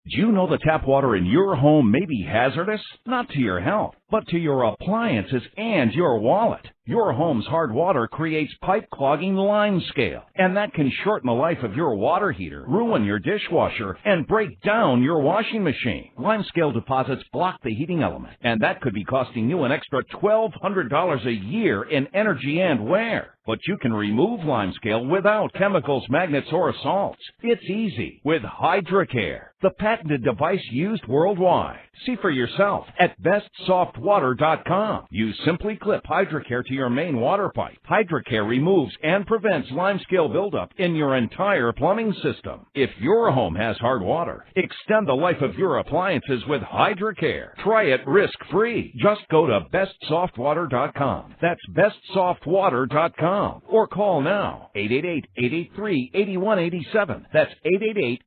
Do you know the tap water in your home may be hazardous? Not to your health, but to your appliances and your wallet. Your home's hard water creates pipe-clogging lime scale, and that can shorten the life of your water heater, ruin your dishwasher, and break down your washing machine. Lime scale deposits block the heating element, and that could be costing you an extra $1,200 a year in energy and wear. But you can remove lime scale without chemicals, magnets, or salts. It's easy with HydroCare, the patented device used worldwide. See for yourself at bestsoftwater.com. You simply clip HydroCare to your main water pipe. HydroCare removes and prevents lime scale buildup in your entire plumbing system. If your home has hard water, extend the life of your appliances with HydroCare. Try it risk-free. Just go to bestsoftwater.com. That's bestsoftwater.com. Or call now, 888-883-8187. That's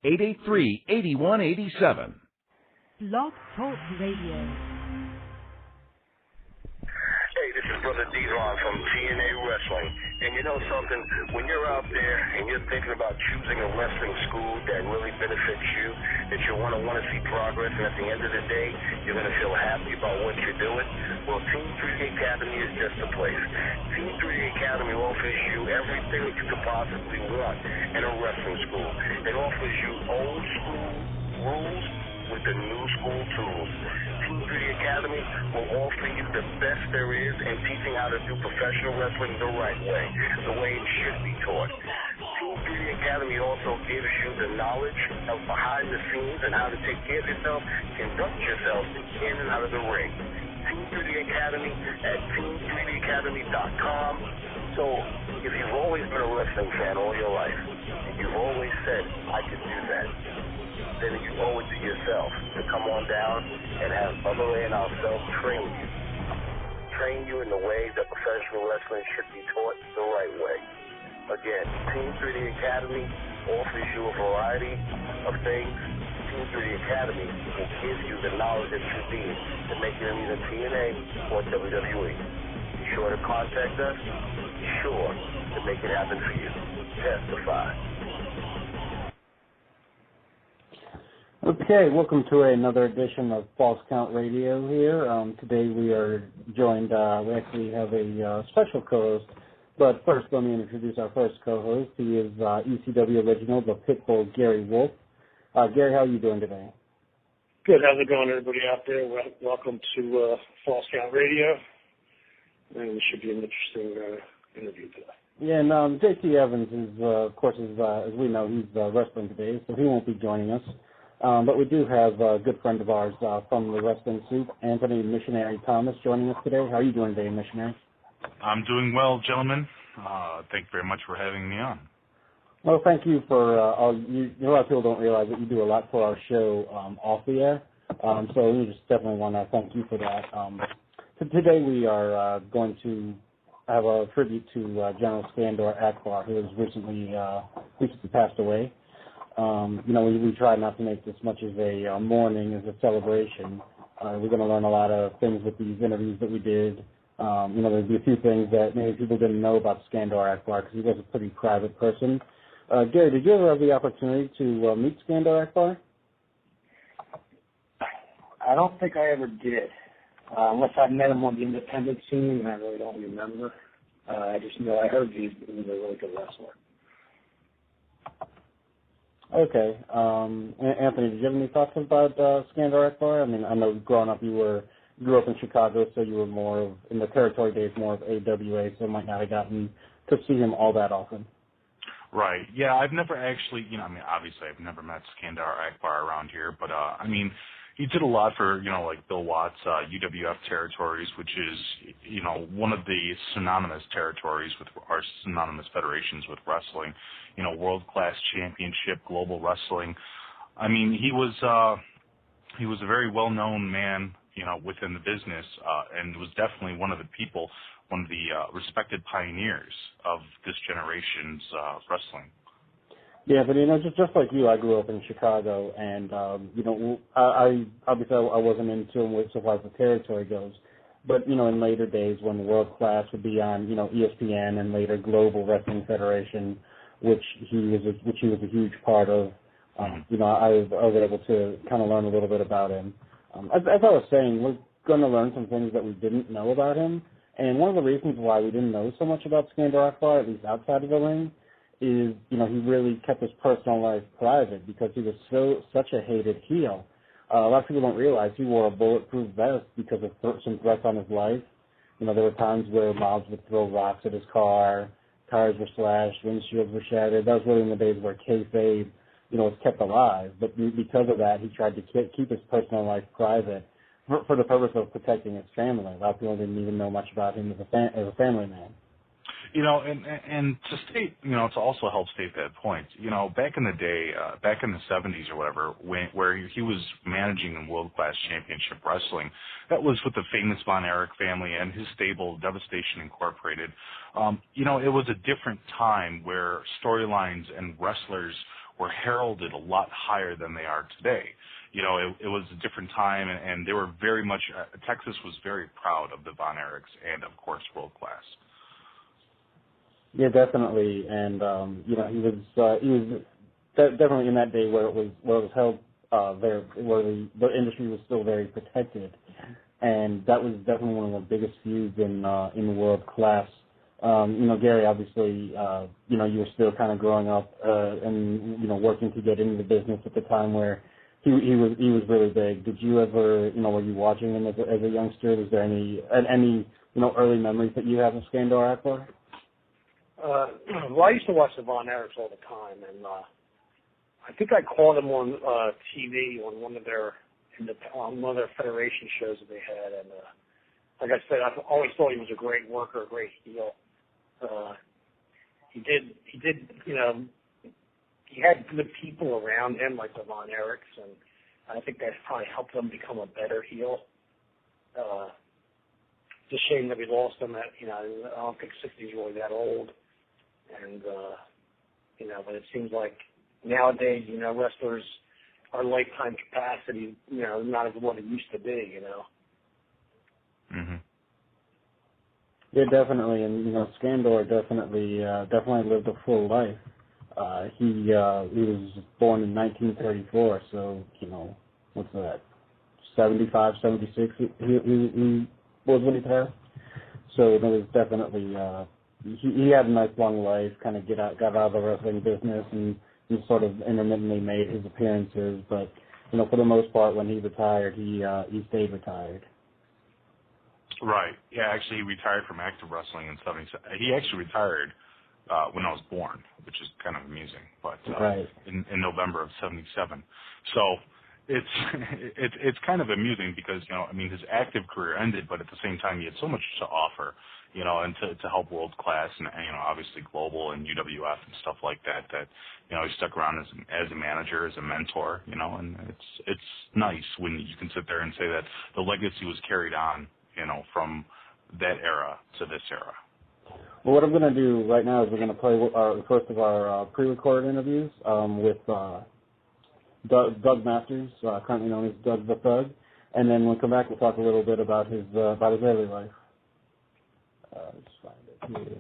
888-883-8187. Blog Talk Radio. Hey, this is Brother D-Ron from TNA Wrestling. And you know something? When you're out there and you're thinking about choosing a wrestling school that really benefits you, that you want to see progress, and at the end of the day, you're going to feel happy about what you're doing, well, Team 3D Academy is just the place. Team 3D Academy offers you everything that you could possibly want in a wrestling school. It offers you old school rules with the new school tools. Team 3D Academy will offer you the best there is in teaching how to do professional wrestling the right way, the way it should be taught. Team 3D Academy also gives you the knowledge of behind the scenes and how to take care of yourself, conduct yourself in and out of the ring. Team 3D Academy at team3dacademy.com. So if you've always been a wrestling fan all your life, and you've always said, I could do that, then you owe it to yourself to come on down and have Bubba and ourselves train you. Train you in the way that professional wrestling should be taught the right way. Again, Team 3D Academy offers you a variety of things. Team 3D Academy will give you the knowledge that you need to make it in either TNA or WWE. Be sure to contact us. Be sure to make it happen for you. Testify. Okay, welcome to another edition of False Count Radio here. Today we are joined, we actually have a special co-host, but first let me introduce our first co-host. He is ECW original, the Pitbull, Gary Wolf. Gary, how are you doing today? Good. How's it going, everybody out there? Welcome to False Count Radio, and it should be an interesting interview today. Yeah, and J.C. Evans is, of course, as we know, he's wrestling today, so he won't be joining us. But we do have a good friend of ours from the Wrestling Soup, Anthony Missionary Thomas, joining us today. How are you doing today, Missionary? I'm doing well, gentlemen. Thank you very much for having me on. Well, thank you for a lot of people don't realize that you do a lot for our show off the air. So we just definitely want to thank you for that. Today we are going to have a tribute to General Skandor Akbar, who has recently passed away. We try not to make this much as a mourning, as a celebration. We're going to learn a lot of things with these interviews that we did. There'll be a few things that maybe people didn't know about Skandor Akbar because he was a pretty private person. Gary, did you ever have the opportunity to meet Skandor Akbar? I don't think I ever did, unless I met him on the independent scene, and I really don't remember. I just know I heard he was a really good wrestler. Okay. Anthony, did you have any thoughts about Skandor Akbar? I mean, I know growing up you grew up in Chicago, so you were more of, in the territory days, more of AWA, so might not have gotten to see him all that often. Right. Yeah, I've never actually, obviously I've never met Skandor Akbar around here, but, he did a lot for, like Bill Watts' UWF territories, which is, one of the synonymous territories with our synonymous federations with wrestling, world-class championship, global wrestling. I mean, he was a very well-known man, within the business, and was definitely one of the respected pioneers of this generation's wrestling. Yeah, but just like you, I grew up in Chicago, and I obviously I wasn't in tune with so far as the territory goes, but in later days when World Class would be on ESPN and later Global Wrestling Federation, which he was a huge part of. I was able to kind of learn a little bit about him. As I was saying, we're going to learn some things that we didn't know about him. And one of the reasons why we didn't know so much about Skandor Akbar, at least outside of the ring, is, he really kept his personal life private because he was such a hated heel. A lot of people don't realize he wore a bulletproof vest because of some threats on his life. There were times where mobs would throw rocks at his car, tires were slashed, windshields were shattered. That was really in the days where kayfabe, was kept alive. But because of that, he tried to keep his personal life private for the purpose of protecting his family. A lot of people didn't even know much about him as a family man. And to state, to also help state that point, back in the day, back in the 70s or whatever, where he was managing in World Class Championship Wrestling, that was with the famous Von Erich family and his stable, Devastation Incorporated. It was a different time where storylines and wrestlers were heralded a lot higher than they are today. It was a different time, and they were very much, Texas was very proud of the Von Erichs and, of course, World Class. Yeah, definitely, and he was definitely in that day where it was held where the industry was still very protected, and that was definitely one of the biggest feuds in World Class. Gary, obviously, you were still kind of growing up and working to get into the business at the time where he was really big. Did you ever, were you watching him as a youngster? Was there any early memories that you have of Skandor Akbar? Well, I used to watch the Von Erichs all the time, and I think I caught him on TV on one of their federation shows that they had, and like I said, I always thought he was a great worker, a great heel. He had good people around him, like the Von Erichs, and I think that probably helped him become a better heel. It's a shame that we lost him. I don't think 60's really that old. And, but it seems like nowadays, wrestlers, our lifetime capacity, not as what it used to be, Mm-hmm. Yeah, definitely. And, Skandor definitely lived a full life. He was born in 1934, so, what's that, 75, 76, he was when he passed. So it was definitely, he had a nice long life, kind of got out of the wrestling business and sort of intermittently made his appearances, but, for the most part, when he retired, he stayed retired. Right. Yeah, actually, he retired from active wrestling in 77. He actually retired when I was born, which is kind of amusing, but right. in November of 77. So it's kind of amusing because, his active career ended, but at the same time, he had so much to offer, and to help World Class and, obviously Global and UWF and stuff like that, he stuck around as a manager, as a mentor, and it's nice when you can sit there and say that the legacy was carried on, from that era to this era. Well, what I'm going to do right now is we're going to play the first of our pre-recorded interviews with Doug Masters, currently known as Doug the Thug, and then when we come back, we'll talk a little bit about his early life. Let's find it here.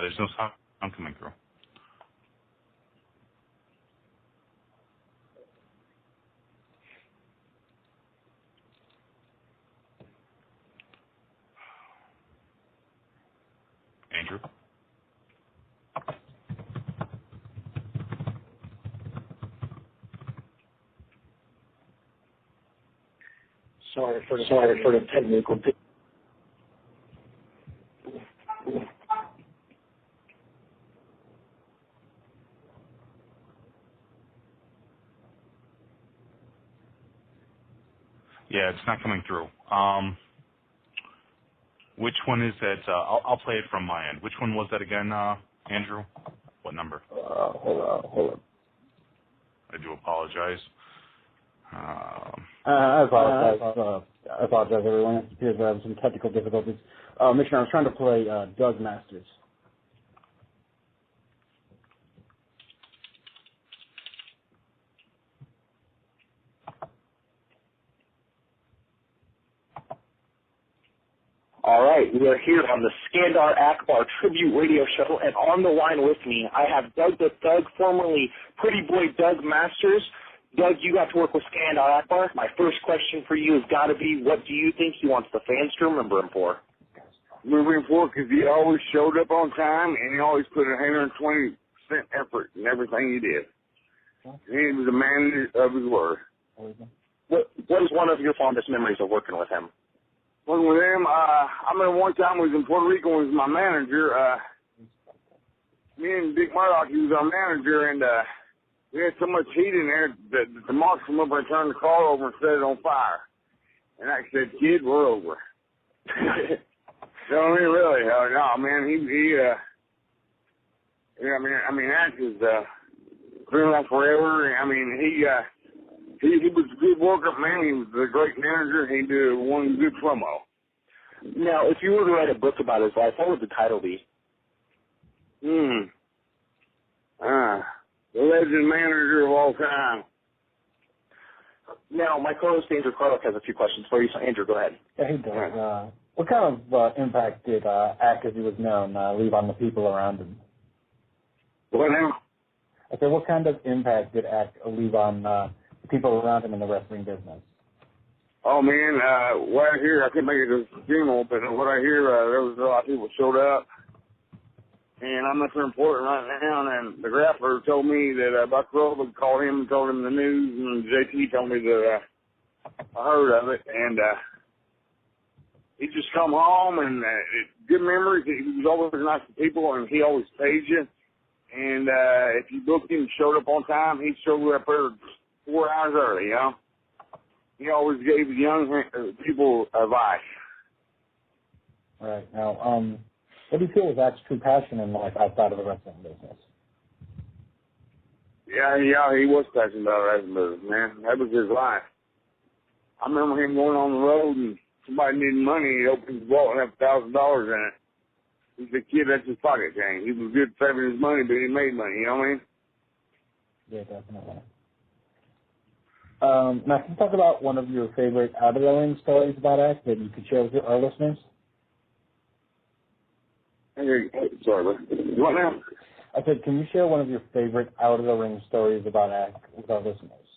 There's no sound coming through. Andrew? Sorry for the technical. Yeah, it's not coming through. Which one is that? I'll play it from my end. Which one was that again, Andrew? What number? Hold on. I do apologize. I apologize, everyone. It appears we're having some technical difficulties. Missionary, I was trying to play Doug Masters. right, we are here on the Skandor Akbar Tribute Radio Show, and on the line with me, I have Doug the Thug, formerly Pretty Boy Doug Masters. Doug, you got to work with Skandor Akbar. My first question for you has got to be, what do you think he wants the fans to remember him for? Remember him for because he always showed up on time, and he always put 120% effort in everything he did. He was a man of his word. What is one of your fondest memories of working with him? Working with him, I remember one time we was in Puerto Rico and he was my manager. Me and Dick Murdoch, he was our manager, and we had so much heat in there that the marks come up and turned the car over and set it on fire. And I said, kid, we're over. So, I mean, really, no, man, that is been on forever. I mean, he was a good worker, man. He was a great manager. He did one good promo. Now, if you were to write a book about his life, what would the title be? The legend manager of all time. Now, my co-host Andrew Carlock has a few questions for you. So, Andrew, go ahead. Yeah, he does. What kind of impact did Ack, as he was known, leave on the people around him? What now? I said, what kind of impact did Ack leave on the people around him in the wrestling business? Oh, man, what I hear, I couldn't make it to the funeral, but what I hear, there was a lot of people showed up. And I'm up there in Portland right now, and the grappler told me that Buck Rover called him and told him the news, and JT told me that I heard of it, and he just come home, and good memories. He was always nice to people, and he always paid you. And if you booked him and showed up on time, he'd show up there 4 hours early, you know. He always gave the young people advice. Right. Now, what do you feel was Ack's true passion in life outside of the wrestling business? Yeah, he was passionate about the wrestling business, man. That was his life. I remember him going on the road and somebody needed money. He opened his wallet and had $1,000 in it. He said, kid, that's his pocket change. He was good saving his money, but he made money, you know what I mean? Yeah, definitely. Now, can you talk about one of your favorite out-of-the-ring stories about Ack that you could share with our listeners? Sorry, what now? I said, can you share one of your favorite out-of-the-ring stories about Ack with our listeners?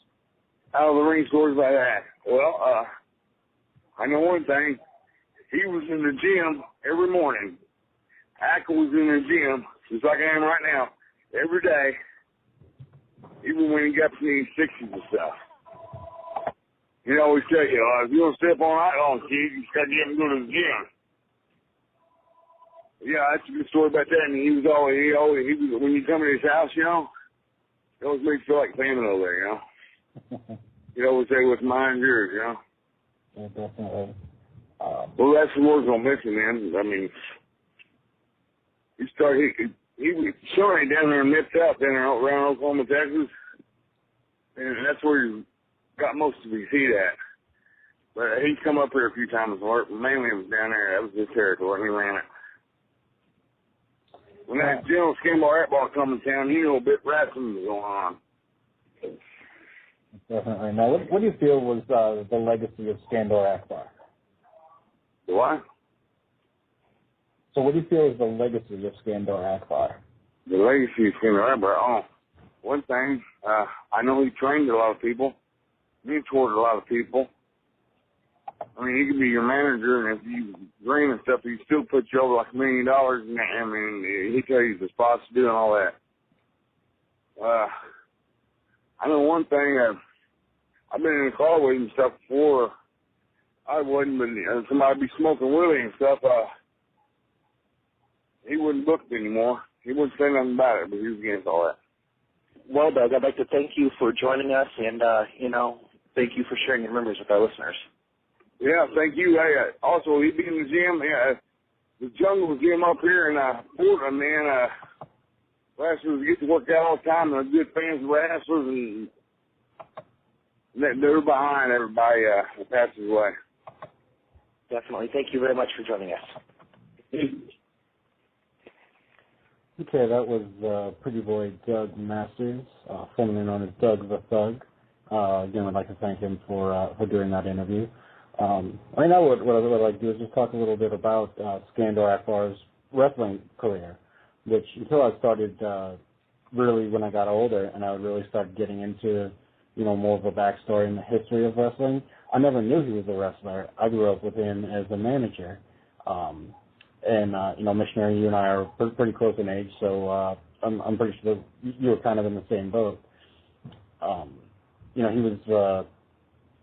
Out-of-the-ring stories about Ack? Well, I know one thing. He was in the gym every morning. Ack was in the gym, just like I am right now, every day, even when he got to the 60s and stuff. He always tell you, if you don't step on that long, kid, you just got to get him to go to the gym. Yeah, that's a good story about that. And he was when you come to his house, you know, it always makes you feel like family over there, you know. He'd always say, what's mine, yours, you know. Yeah, definitely. Well, that's the words on missing, man. I mean, he was showing down there in Mid-South, down there around Oklahoma, Texas. And that's where he got most of his heat at. But he'd come up here a few times and work. Mainly it was down there. That was his territory. He ran it. When that General Skandor Akbar come to town, he knew a bit wrestling was going on. Definitely. Now, what do you feel was the legacy of Skandor Akbar? What? So what do you feel is the legacy of Skandor Akbar? The legacy of Skandor Akbar? Oh, one thing, I know he trained a lot of people. Mentored a lot of people. I mean, he could be your manager, and if you dream and stuff, he still put you over like $1 million, and I mean, he tell you the spots to do and all that. I know one thing, I've been in the car with him and stuff before. I wouldn't, but somebody be smoking Willie and stuff, he wouldn't book it anymore. He wouldn't say nothing about it, but he was against all that. Well, Doug, I'd like to thank you for joining us, and, thank you for sharing your memories with our listeners. Yeah, thank you. Hey, also, he'd be in the gym. The Jungle Gym up here in Portland, man. Wrestlers get to work out all the time. They're good fans of wrestlers, and they're behind everybody that passes away. Definitely. Thank you very much for joining us. Okay, that was Pretty Boy Doug Masters, formerly known as Doug the Thug. Again, I'd like to thank him for doing that interview. I mean, what I would like to do is just talk a little bit about Skandor Akbar's wrestling career, which until I started really when I got older and I would really start getting into, more of a backstory and the history of wrestling, I never knew he was a wrestler. I grew up with him as a manager. Missionary, you and I are pretty close in age, so I'm pretty sure you were kind of in the same boat.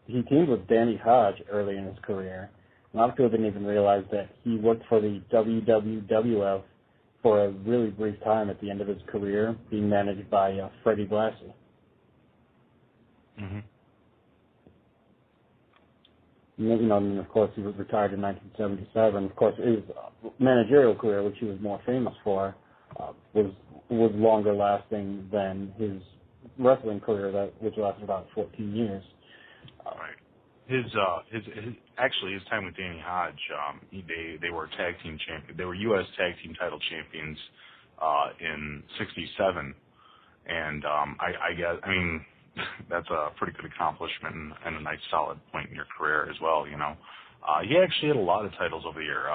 He teamed with Danny Hodge early in his career. A lot of people didn't even realize that he worked for the WWF for a really brief time at the end of his career, being managed by Freddie Blassie. Mm-hmm. And of course, he was retired in 1977. Of course, his managerial career, which he was more famous for, was longer lasting than his wrestling career, which lasted about 14 years. Right. His time with Danny Hodge, they were tag team champions. They were U.S. tag team title champions in '67, and I mean that's a pretty good accomplishment and a nice solid point in your career as well. He actually had a lot of titles over the year.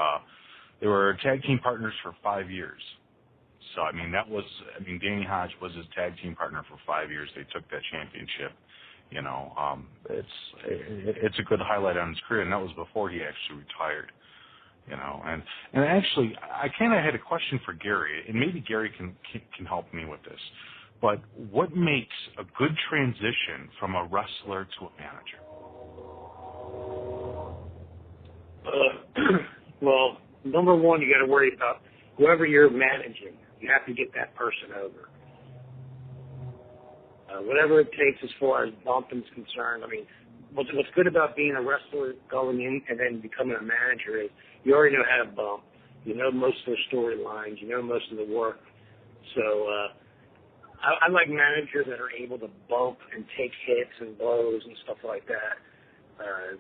They were tag team partners for 5 years. So Danny Hodge was his tag team partner for 5 years. They took that championship. It's a good highlight on his career, and that was before he actually retired. And actually, I kind of had a question for Gary, and maybe Gary can help me with this. But what makes a good transition from a wrestler to a manager? Well, number one, you got to worry about whoever you're managing. You have to get that person over. Whatever it takes as far as bumping is concerned. I mean, what's good about being a wrestler going in and then becoming a manager is you already know how to bump. You know most of their storylines. You know most of the work. So I like managers that are able to bump and take hits and blows and stuff like that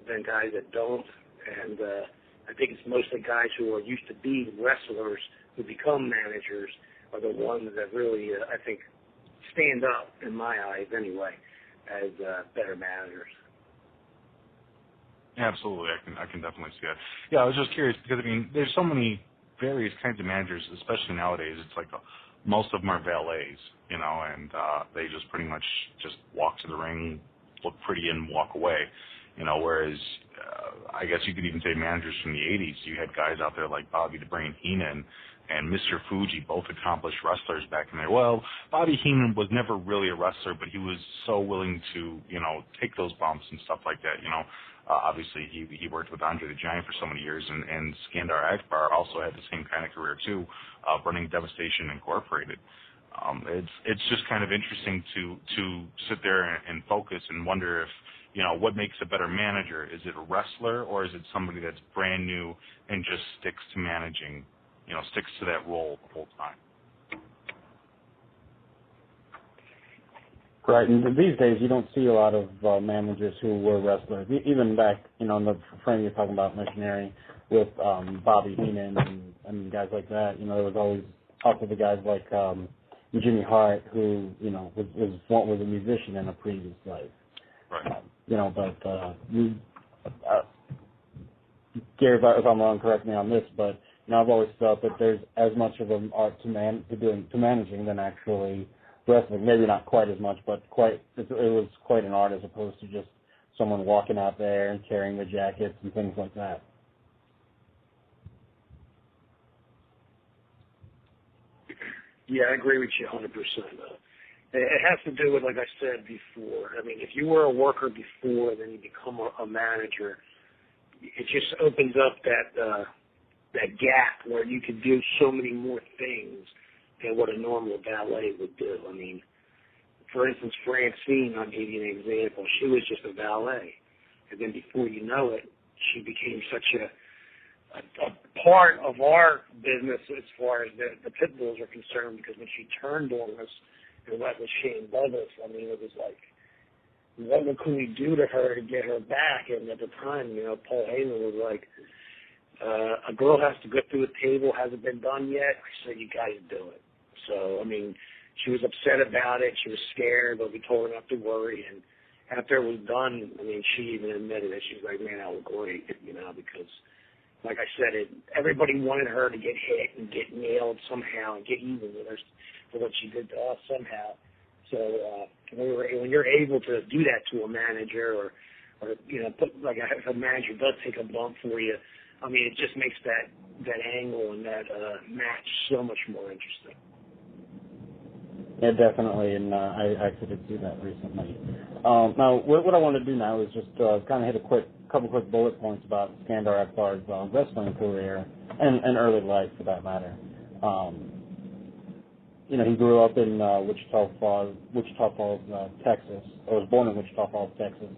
than guys that don't. And I think it's mostly guys who are used to being wrestlers who become managers are the ones that really, I think, stand up, in my eyes anyway, as better managers. Absolutely, I can definitely see that. Yeah, I was just curious because there's so many various kinds of managers, especially nowadays. It's like most of them are valets, and they just pretty much just walk to the ring, look pretty, and walk away. Whereas I guess you could even say managers from the '80s. You had guys out there like Bobby the Brain Heenan and Mr. Fuji, both accomplished wrestlers back in there. Well, Bobby Heenan was never really a wrestler, but he was so willing to, take those bumps and stuff like that. Obviously, he worked with Andre the Giant for so many years, and Skandor Akbar also had the same kind of career too, running Devastation Incorporated. It's just kind of interesting to sit there and focus and wonder if, what makes a better manager? Is it a wrestler, or is it somebody that's brand new and just sticks to managing, sticks to that role the whole time? Right, and these days you don't see a lot of managers who were wrestlers. Even back, in the frame you're talking about, Missionary, with Bobby Heenan and guys like that, there was always also the guys like Jimmy Hart, who, was a musician in a previous life. Right. Gary, if I'm wrong, correct me on this, but I've always felt that there's as much of an art to managing than actually wrestling. Maybe not quite as much, but it was quite an art as opposed to just someone walking out there and carrying the jackets and things like that. Yeah, I agree with you 100%. It has to do with, like I said before, if you were a worker before, then you become a manager, it just opens up that gap where you can do so many more things than what a normal valet would do. For instance, Francine, I'll give you an example. She was just a valet. And then before you know it, she became such a part of our business as far as the Pitbulls are concerned, because when she turned on us and went with Shane Douglas, it was like, what could we do to her to get her back? And at the time, Paul Heyman was like, a girl has to go through a table, hasn't been done yet, so you guys do it. So, she was upset about it. She was scared, but we told her not to worry. And after it was done, I mean, she even admitted it. She was like, man, I look great, because, like I said, everybody wanted her to get hit and get nailed somehow and get even with her for what she did to us somehow. So when you're able to do that to a manager or put, like if a manager does take a bump for you, I mean, it just makes that angle and that match so much more interesting. Yeah, definitely, and I actually did see that recently. Now, what I want to do now is just kind of hit a couple quick bullet points about Skandor Akbar's wrestling career and early life, for that matter. He grew up in Wichita Falls, Texas, or was born in Wichita Falls, Texas.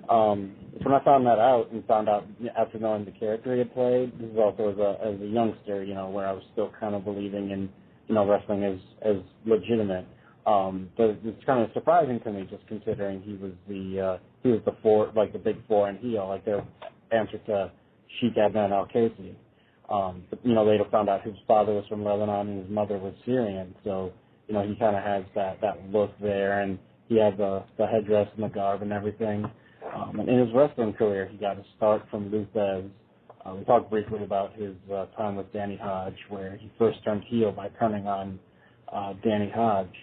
When I found that out and found out after knowing the character he had played, this is also as a youngster, where I was still kind of believing in wrestling as legitimate. But it's kind of surprising to me, just considering he was the big foreign heel, like their answer to Sheik Adnan Al-Kaisi. But later found out his father was from Lebanon and his mother was Syrian, so he kind of has that look there, and he had the headdress and the garb and everything. And in his wrestling career, he got a start from Lou Thesz. We talked briefly about his time with Danny Hodge, where he first turned heel by turning on Danny Hodge.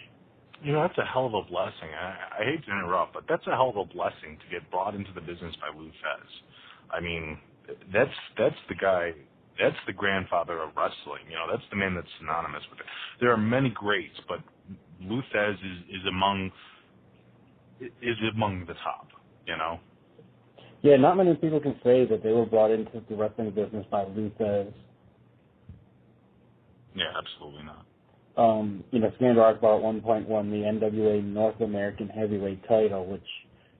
That's a hell of a blessing. I hate to interrupt, but that's a hell of a blessing to get brought into the business by Lou Thesz. I mean, that's the guy. That's the grandfather of wrestling. That's the man that's synonymous with it. There are many greats, but Lou Thesz is among the top. Yeah, not many people can say that they were brought into the wrestling business by Lou Thesz. Yeah, absolutely not. Skandor Akbar at one point won the NWA North American Heavyweight title, which,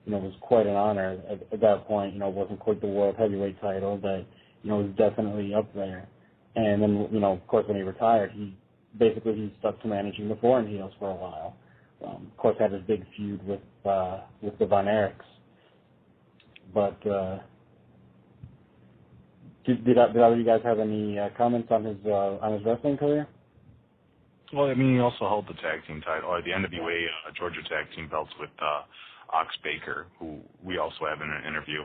was quite an honor at that point. It wasn't quite the World Heavyweight title, but, was definitely up there. And then, of course, when he retired, he stuck to managing the foreign heels for a while. Of course, had his big feud with the Von Erichs. But did either of you guys have any comments on his wrestling career? Well, I mean, he also held the tag team title, or the NWA Georgia tag team belts with Ox Baker, who we also have in an interview.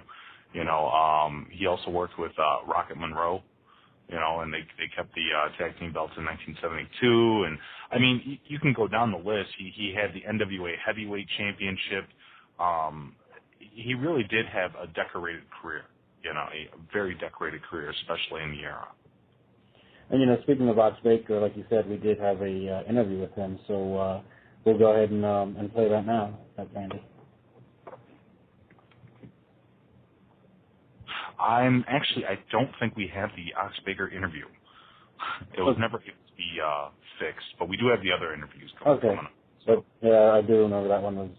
He also worked with Rocket Monroe, and they kept the tag team belts in 1972. And I mean, you can go down the list. He had the NWA Heavyweight Championship. He really did have a decorated career, a very decorated career, especially in the era. And, speaking of Ox Baker, like you said, we did have a interview with him, so we'll go ahead and play that now. That's Andy. I don't think we have the Ox Baker interview. It was never able to be fixed, but we do have the other interviews coming up. So. But, yeah, I do remember that one was...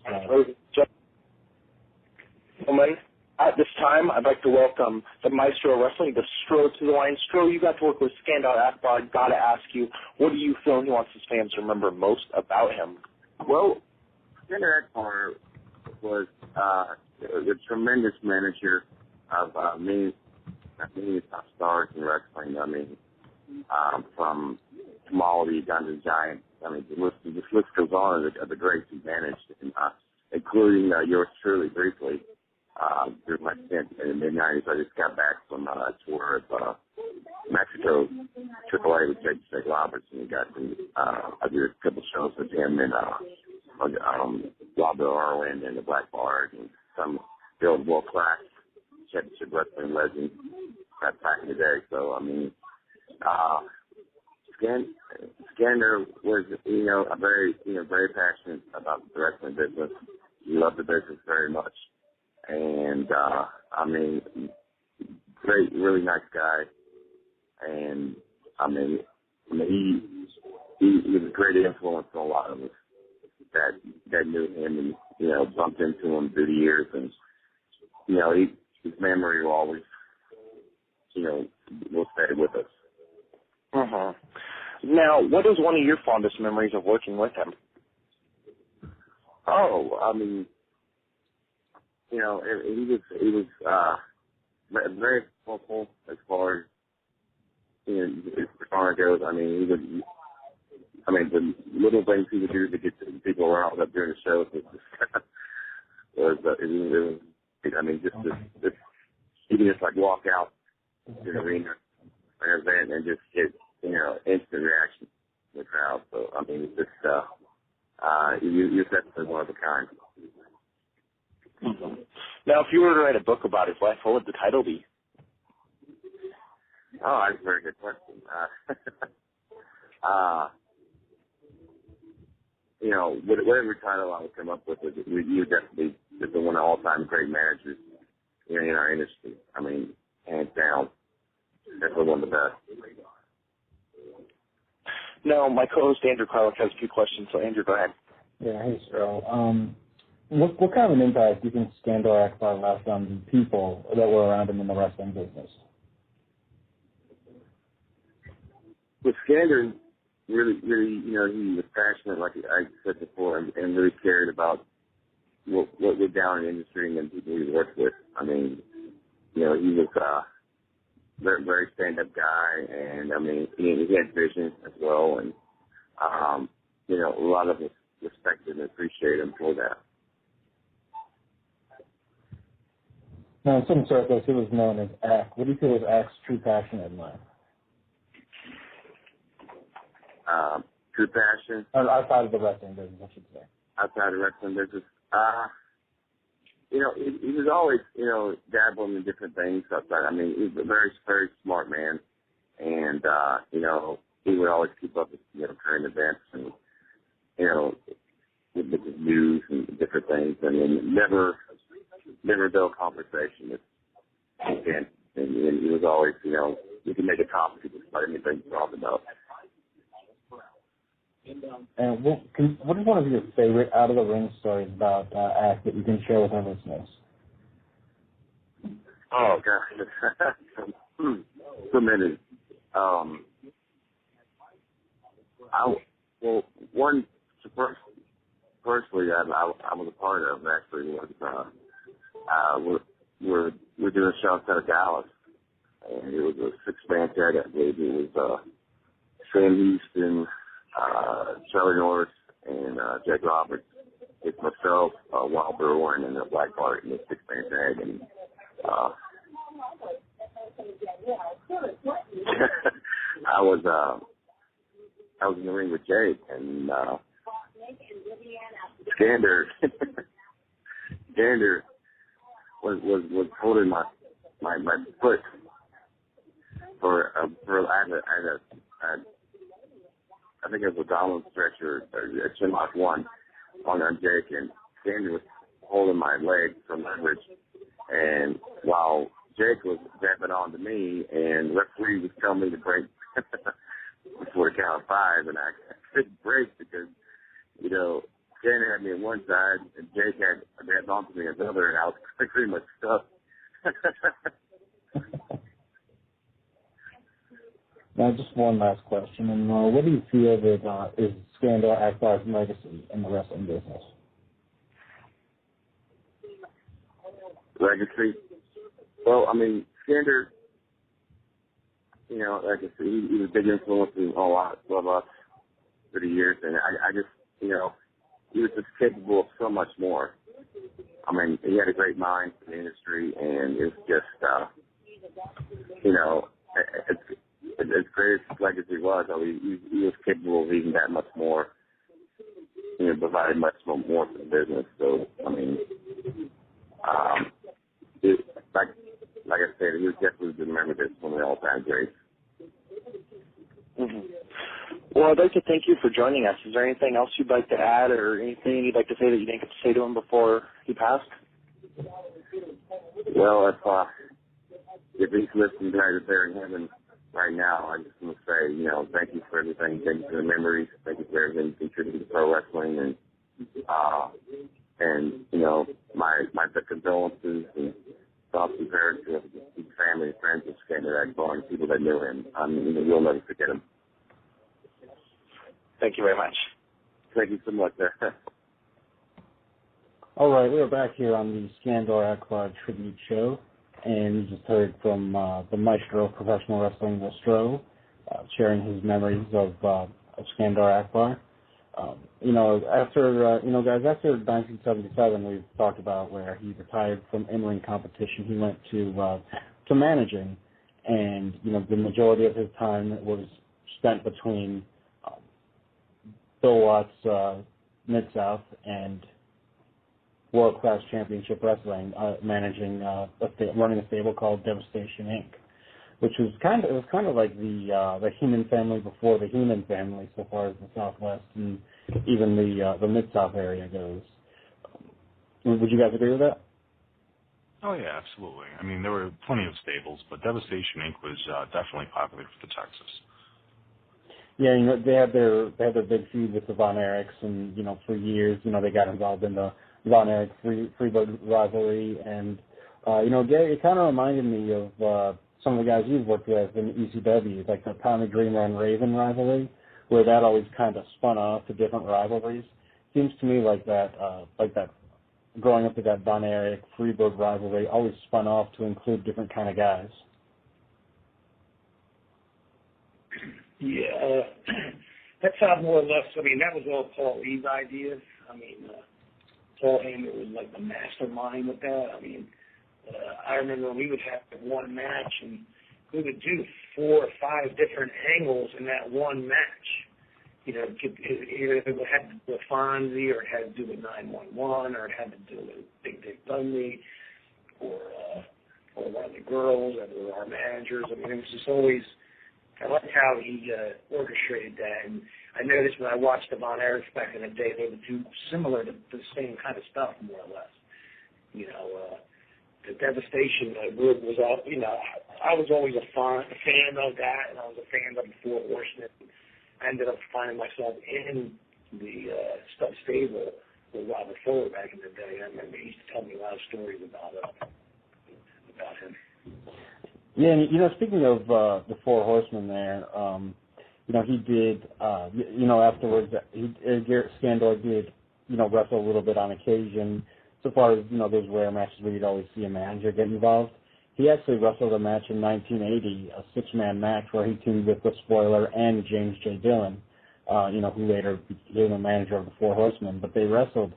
Gentlemen, at this time, I'd like to welcome the Maestro of Wrestling, the Stro to the line. Stro, you got to work with Skandor Akbar. Got to ask you, what do you feel he wants his fans to remember most about him? Well, Skandor Akbar was a tremendous manager of many top stars in wrestling. I mean, from Smalley down to Giant. I mean, the list goes on of the greats he managed, including yours truly briefly. During my stint in the mid-90s, I just got back from a tour of Mexico, AAA with Jake Roberts, and I did a couple shows with him and Rob Irwin and the Black Bard and some real world-class championship wrestling legends back in the day. So, I mean, Skandor was, very passionate about the wrestling business. He loved the business very much. And, great, really nice guy. And, he was a great influence on a lot of us that knew him and, bumped into him through the years. And, his memory will always, will stay with us. Uh-huh. Now, what is one of your fondest memories of working with him? Oh, I mean, he was very helpful as far as his persona goes. I mean, the little things he would do to get people riled up during the show was you can just like walk out to the arena or an event and just get, instant reaction from the crowd. So, I mean, it's just, you're definitely one of a kind. Mm-hmm. Now, if you were to write a book about his life, what would the title be? Oh, that's a very good question. Whatever title I would come up with, you would definitely be one of the all-time great managers in our industry. I mean, hands down, definitely one of the best. Now, my co-host Andrew Carlick has a few questions, so Andrew, go ahead. Yeah, hey, Sterl. What kind of an impact do you think Skandor Akbar left on the people that were around him in the wrestling business? With Skandor, really, he was passionate, like I said before, and really cared about what went down in the industry and the people he worked with. I mean, he was a very, very stand-up guy, and I mean, he had vision as well, and a lot of us respected and appreciated him for that. Now, in some circles, he was known as Ak. What do you feel was Ak's true passion in life? True passion? Outside of the wrestling business, I should say. Outside of the wrestling business? He was always, dabbling in different things outside. I mean, he was a very, very smart man. And, he would always keep up with, current events and, with the news and different things. I mean, never dull conversation. And he was always, you can make a topic about anything to talk about. And what is one of your favorite out-of-the-ring stories about Ak that you can share with our listeners? Oh, gosh. So many. Firstly, I was a part of actually was we're doing a show outside of Dallas, and it was a 6-man tag. I believe it was Sam Houston, Charlie Norris, and Jake Roberts. It's myself, Wild Brewer, and then the Black Bart in the 6-man tag, and I was in the ring with Jake, and Skandor was holding my foot for I think it was a dominant stretcher, a chin lock one on Jake, and Skandor was holding my leg for leverage, and while Jake was jabbing on to me, and the referee was telling me to break before the count of 5, and I couldn't break because, Skandor had me on one side, and Jake had grabbed onto me on the other, and I was pretty much stuck. Now, just one last question, and what do you feel that is Skandor Akbar's legacy in the wrestling business? Legacy? Well, I mean, Skandor, like I said, he was a big influence in a lot of us for the years, and I just, he was just capable of so much more. I mean, he had a great mind for the industry, and it's just, as great as his legacy was, he was capable of even that much more, providing much more for the business. So, I mean, like I said, he was definitely remembered as one of the all-time greats. Mm-hmm. Well, I'd like to thank you for joining us. Is there anything else you'd like to add or anything you'd like to say that you didn't get to say to him before he passed? Well, if he's listening right there in heaven right now, I just want to say, thank you for everything. Thank you for the memories. Thank you for everything you contributed to pro wrestling. And my condolences and thoughts and prayers to his family and friends of Skandor Akbar and people that knew him. I mean, we'll never forget him. Thank you very much. Thank you so much, sir. All right, we're back here on the Skandor Akbar Tribute Show, and you just heard from the maestro of professional wrestling, Stro, sharing his memories of Skandor Akbar. Guys, after 1977, we've talked about where he retired from in-ring competition. He went to managing, and the majority of his time was spent between Bill Watts' Mid-South and World Class Championship Wrestling, managing running a stable called Devastation Inc., which was kind of like the Heenan family before the Heenan family, so far as the Southwest and even the Mid-South area goes. Would you guys agree with that? Oh yeah, absolutely. I mean, there were plenty of stables, but Devastation Inc. was definitely popular for the Texas. Yeah, they had their big feud with the Von Erichs, and for years, they got involved in the Von Erich Freebird rivalry, and Gary, it kind of reminded me of some of the guys you've worked with in ECW, like the Tommy Dreamer and Raven rivalry, where that always kind of spun off to different rivalries. Seems to me like that growing up with that Von Erich Freebird rivalry always spun off to include different kind of guys. Yeah, that sounds more or less. I mean, that was all Paul Lee's ideas. I mean, Paul Heyman was like the mastermind with that. I mean, I remember we would have one match, and we would do 4 or 5 different angles in that one match. Either if it had to do with Fonzie, or it had to do with 911, or it had to do with Big Dick Dundee, or one of the girls that were our managers. I mean, it was just always. I liked how he orchestrated that, and I noticed when I watched the Von Erichs back in the day, they would do similar to the same kind of stuff, more or less. The Devastation group was all, I was always a fan of that, and I was a fan of the Four Horsemen. I ended up finding myself in the Stubb stable with Robert Fuller back in the day. I remember he used to tell me a lot of stories about him. Yeah, and speaking of the Four Horsemen there, he did, afterwards, Skandor did, wrestle a little bit on occasion, so far as, those rare matches where you'd always see a manager get involved. He actually wrestled a match in 1980, a 6-man match where he teamed with the Spoiler and James J. Dillon, who later became a manager of the Four Horsemen. But they wrestled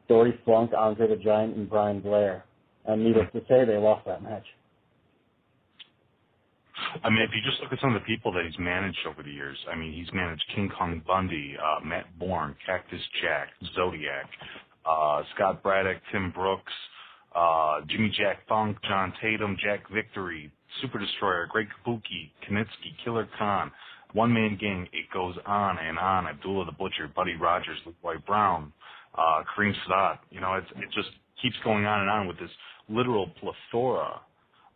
Dory Funk, Andre the Giant, and Brian Blair. And needless to say, they lost that match. I mean, if you just look at some of the people that he's managed over the years, I mean, he's managed King Kong Bundy, Matt Bourne, Cactus Jack, Zodiac, Scott Braddock, Tim Brooks, Jimmy Jack Funk, John Tatum, Jack Victory, Super Destroyer, Greg Kabuki, Kanitsky, Killer Khan, One Man Gang, it goes on and on. Abdullah the Butcher, Buddy Rogers, Leroy Brown, Kareem Sadat. It just keeps going on and on with this literal plethora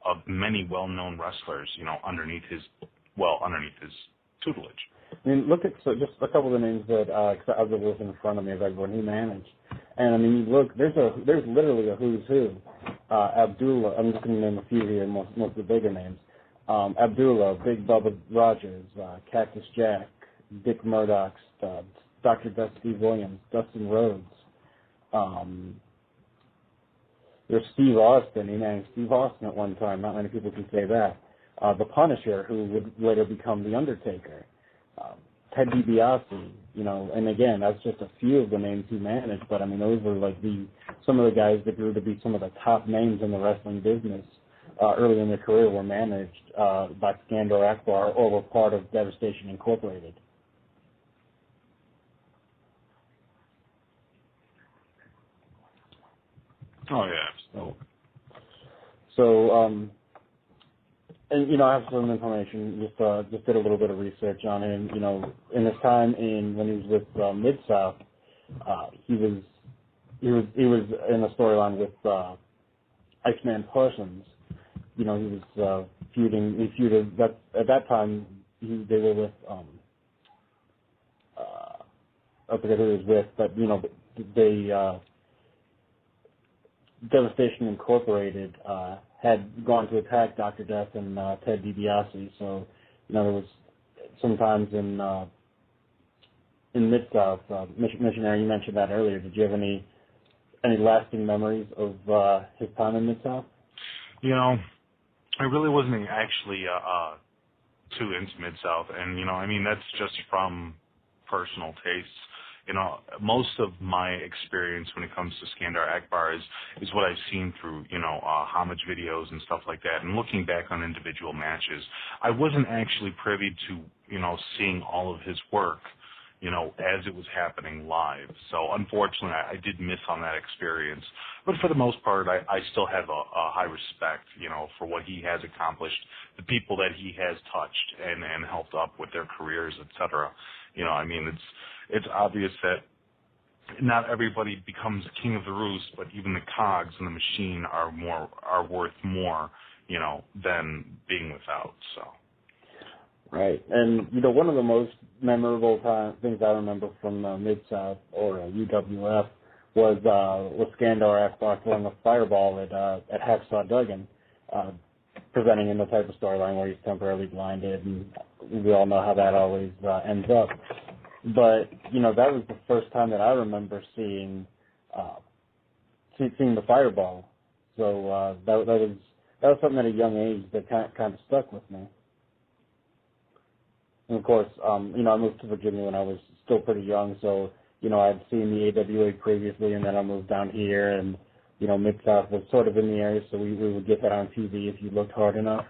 of many well-known wrestlers, underneath his tutelage. I mean, look at just a couple of the names that I was looking in front of me of everyone he managed, and I mean, look, there's literally a who's who. Abdullah, I'm just going to name a few here, most of the bigger names. Abdullah, Big Bubba Rogers, Cactus Jack, Dick Murdoch, Dr. Dusty Williams, Dustin Rhodes. There's Steve Austin. He managed Steve Austin at one time. Not many people can say that. The Punisher, who would later become The Undertaker. Ted DiBiase, and again, that's just a few of the names he managed, but I mean, those were like some of the guys that grew to be some of the top names in the wrestling business early in their career were managed by Skandor Akbar or were part of Devastation Incorporated. Oh, yeah, absolutely. So, and I have some information. Just did a little bit of research on him. In his time when he was with Mid-South, he was in a storyline with Iceman Parsons. He was feuding. He feuded. At that time, they were with. I forget who he was with, but they. Devastation Incorporated had gone to attack Dr. Death and Ted DiBiase. So, there was sometimes in Mid-South, Missionary, you mentioned that earlier. Did you have any lasting memories of his time in Mid-South? I really wasn't actually too into Mid-South. And, I mean, that's just from personal tastes. most of my experience when it comes to Skandor Akbar is what I've seen through, homage videos and stuff like that. And looking back on individual matches, I wasn't actually privy to, seeing all of his work, as it was happening live. So unfortunately, I did miss on that experience. But for the most part, I still have a high respect, for what he has accomplished, the people that he has touched and helped up with their careers, etc. It's obvious that not everybody becomes king of the roost, but even the cogs in the machine are worth more, than being without. So. Right, and one of the most memorable things I remember from Mid-South or UWF was Skandor Akbar throwing a fireball at Hacksaw Duggan, presenting in the type of storyline where he's temporarily blinded, and we all know how that always ends up. But that was the first time that I remember seeing the fireball. So that was something at a young age that kind of stuck with me. And of course, I moved to Virginia when I was still pretty young, so, I'd seen the AWA previously, and then I moved down here, and, Mid-South was sort of in the area, so we would get that on TV if you looked hard enough.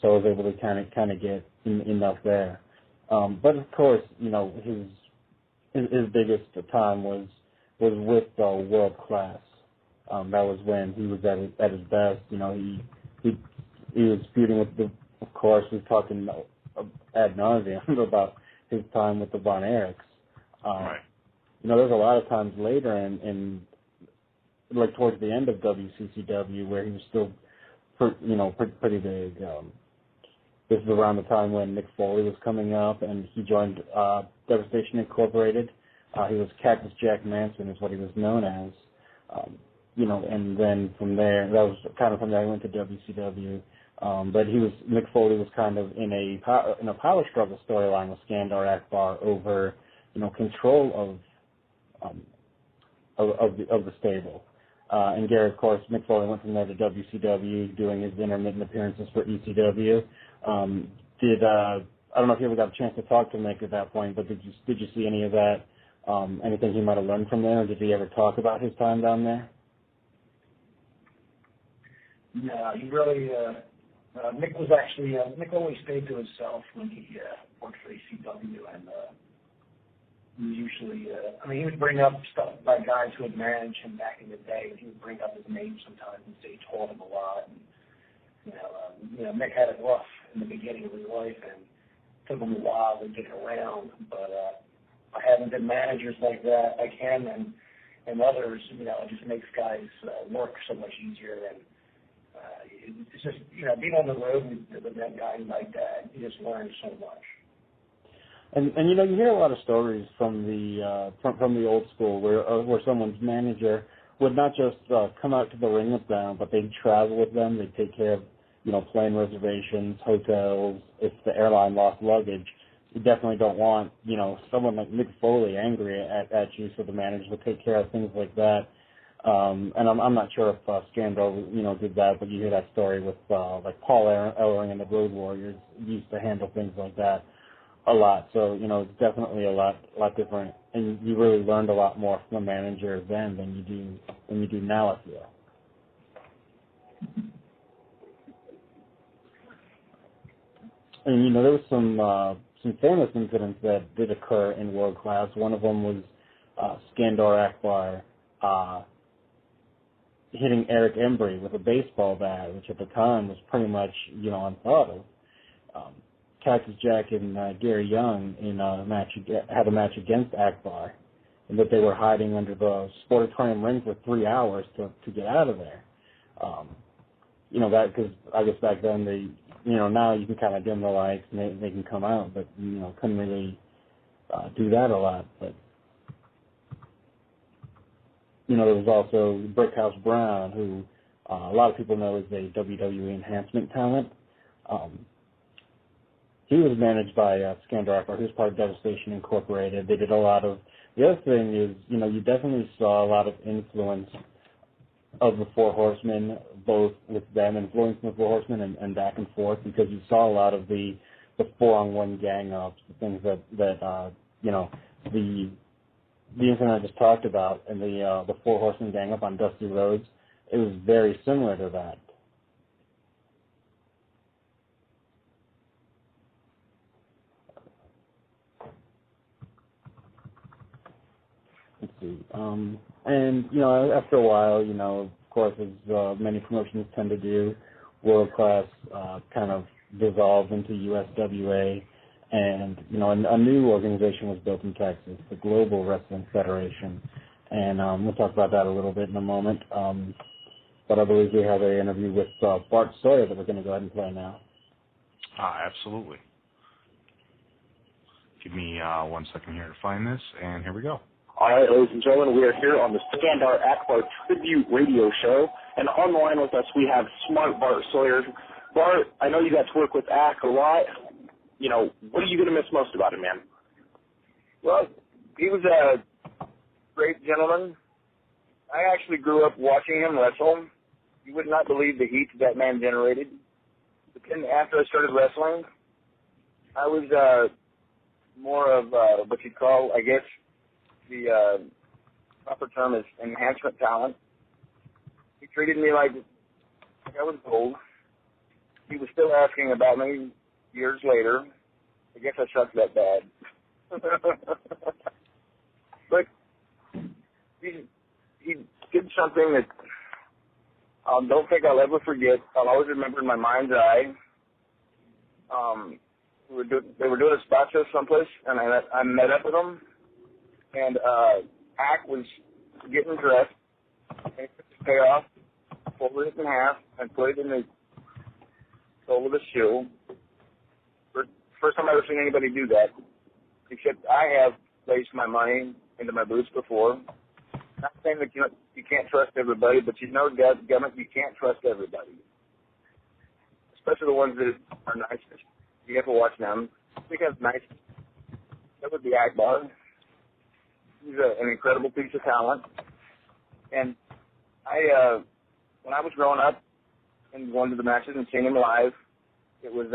So I was able to kind of get enough there. But of course, his biggest time was with World Class. That was when he was at his best. He was feuding with of course, we've talked ad nauseum about his time with the Von Erichs. Right. There's a lot of times later in like towards the end of WCCW where he was still, pretty big. This is around the time when Mick Foley was coming up, and he joined Devastation Incorporated. He was Cactus Jack Manson, is what he was known as. And then from there, that was kind of from there he went to WCW. But Mick Foley was kind of in a power struggle storyline with Skandor Akbar over, control of the stable. And Gary, of course, Mick Foley went from there to WCW, doing his intermittent appearances for ECW. I don't know if you ever got a chance to talk to Mick at that point, but did you see any of that? Anything he might have learned from there, or did he ever talk about his time down there? No, he really. Mick was actually Mick always stayed to himself when he worked for ECW, and he was usually. He would bring up stuff by guys who had managed him back in the day, and he would bring up his name sometimes and say he told him a lot. And, Mick had it rough in the beginning of his life, and it took him a while to get around. But by having good managers like that, like him and others, it just makes guys work so much easier. And it's just, being on the road with that guy like that, you just learn so much. And you hear a lot of stories from the old school where someone's manager would not just come out to the ring with them, but they'd travel with them. They'd take care of plane reservations, hotels. If the airline lost luggage, you definitely don't want someone like Mick Foley angry at you, so the managers would take care of things like that. And I'm not sure if Skandor did that, but you hear that story with like Paul Ellering and the Road Warriors used to handle things like that a lot. So it's definitely a lot different, and you really learned a lot more from a manager then than you do now, I feel. And there was some famous incidents that did occur in World Class. One of them was Skandor Akbar hitting Eric Embry with a baseball bat, which at the time was pretty much unthought of. Cactus Jack and Gary Young had a match against Akbar, and that they were hiding under the Sportatorium ring for 3 hours to get out of there. That because I guess back then they, now you can kind of dim the lights and they can come out, but couldn't really do that a lot. But there was also Brickhouse Brown, who a lot of people know as a WWE enhancement talent. He was managed by Skandor Akbar, who's part of Devastation Incorporated. They did a lot of. The other thing is, you definitely saw a lot of influence of the Four Horsemen, both with them influencing the Four Horsemen and back and forth, because you saw a lot of the 4-on-1 gang ups, the things that the the incident I just talked about and the Four Horsemen gang up on dusty roads, it was very similar to that. Let's see. And, you know, after a while, you know, of course, as many promotions tend to do, World Class kind of dissolved into USWA, and, you know, a new organization was built in Texas, the Global Wrestling Federation, and we'll talk about that a little bit in a moment. But I believe we have an interview with Bart Sawyer that we're going to go ahead and play now. Absolutely. Give me 1 second here to find this, and here we go. All right, ladies and gentlemen, we are here on the Skandor Akbar Tribute Radio Show, and on the line with us we have smart Bart Sawyer. Bart, I know you got to work with Ak a lot. You know, what are you going to miss most about him, man? Well, he was a great gentleman. I actually grew up watching him wrestle. You would not believe the heat that man generated. But then after I started wrestling, I was more of what you'd call, I guess, the proper term is enhancement talent. He treated me like I was gold. He was still asking about me years later. I guess I sucked that bad. But he did something that I don't think I'll ever forget. I'll always remember in my mind's eye. They were doing a spot show someplace, and I met up with them. And Ak was getting dressed, and he took his payoff, folded it in half, and put it in the sole of the shoe. First time I've ever seen anybody do that, except I have placed my money into my boots before. Not saying that you can't trust everybody, but you know, government, you can't trust everybody, especially the ones that are nicest. You have to watch them. Because nice, that would be Akbar. He's an incredible piece of talent. And when I was growing up and going to the matches and seeing him live, it was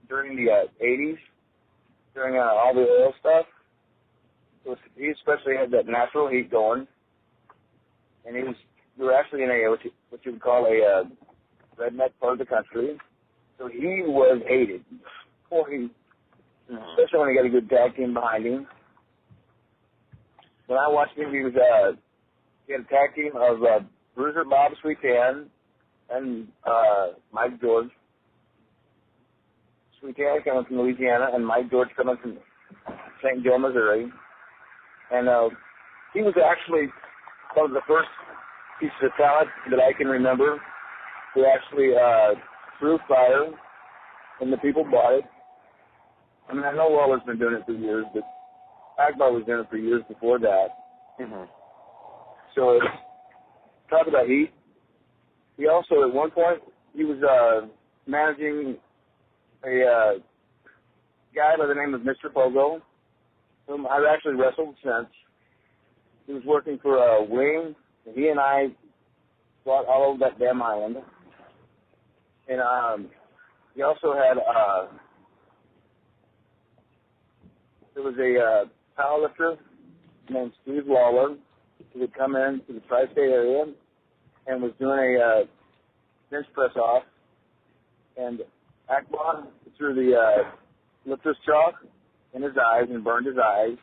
during the 80s, during all the oil stuff. He especially had that natural heat going. And we were actually in what you would call a redneck part of the country. So he was hated. Especially when he got a good tag team behind him. When I watched him, he had a tag team of Bruiser Bob Sweetan and Mike George. Sweetan coming from Louisiana and Mike George coming from St. Joe, Missouri. And he was actually one of the first pieces of talent that I can remember who actually threw fire, and the people bought it. I mean, I know Waller's been doing it for years, but Akbar was doing it for years before that. Mm-hmm. So, talk about heat. He also, at one point, he was managing a guy by the name of Mr. Pogo, whom I've actually wrestled since. He was working for Wing, and he and I fought all over that damn island. And he also had, there was a powerlifter named Steve Lawler who would come in to the tri-state area and was doing a bench press off. And Akbar threw the lifter's chalk in his eyes and burned his eyes.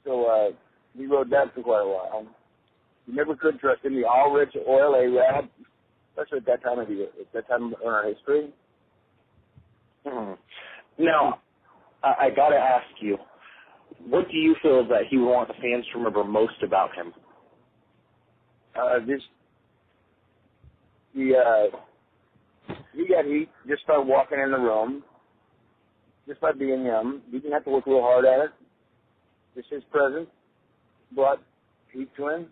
So he rode that for quite a while. You never could trust him. The all-rich oil Arab, especially at that time in our history. Now, I got to ask you, what do you feel that he would want the fans to remember most about him? He got heat just by walking in the room, just by being him. He didn't have to work real hard at it. Just his presence brought heat to him.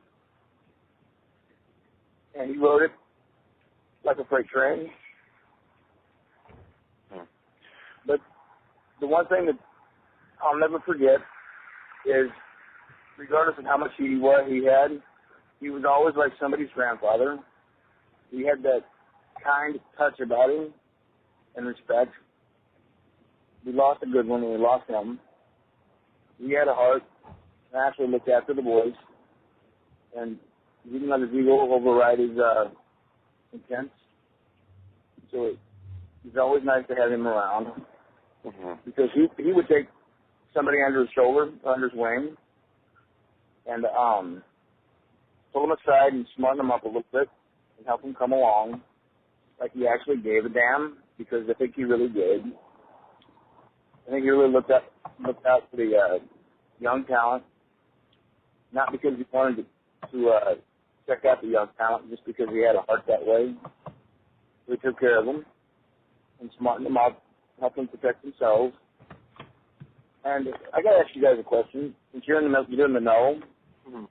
And he rode it like a freight train. But the one thing that I'll never forget is, regardless of how much heat he was always like somebody's grandfather. He had that kind touch about him and respect. We lost a good one when we lost him. he had a heart and actually looked after the boys. And he didn't let his ego override his intent. So it's always nice to have him around because he would take somebody under his shoulder, under his wing, and pull them aside and smarten them up a little bit and help them come along like he actually gave a damn, because I think he really did. I think he really looked out for the young talent, not because he wanted to check out the young talent, just because he had a heart that way. We took care of them and smartened them up, helped them protect themselves. And I got to ask you guys a question. Since you're in the know,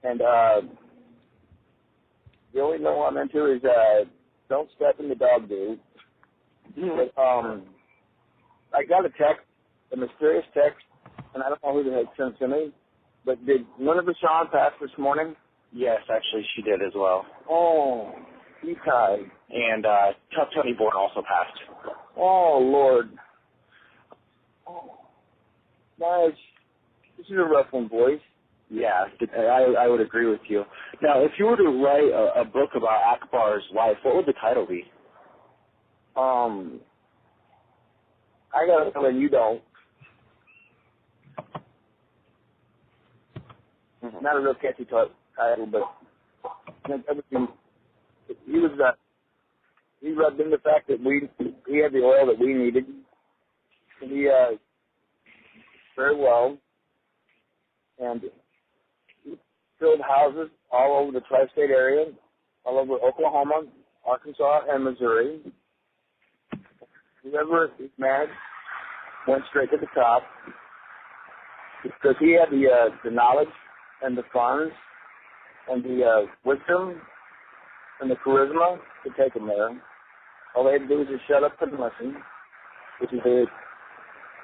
and the only know I'm into is don't step in the dog do. But, I got a mysterious text, and I don't know who the heck sent it to me, but did Winifred Shawn pass this morning? Yes, actually, she did as well. Oh, okay. And Tough Tony Bourne also passed. Oh, Lord. Oh, nice. This is a rough one, boys. Yeah, I would agree with you. Now, if you were to write a book about Akbar's life, what would the title be? I got to know that you don't. Not a real catchy title, but everything. He rubbed in the fact that he had the oil that we needed. And he very well, and he filled houses all over the tri-state area, all over Oklahoma, Arkansas, and Missouri. Whoever he managed went straight to the top because he had the knowledge and the funds and the wisdom and the charisma to take them there. All they had to do was just shut up and listen, which is a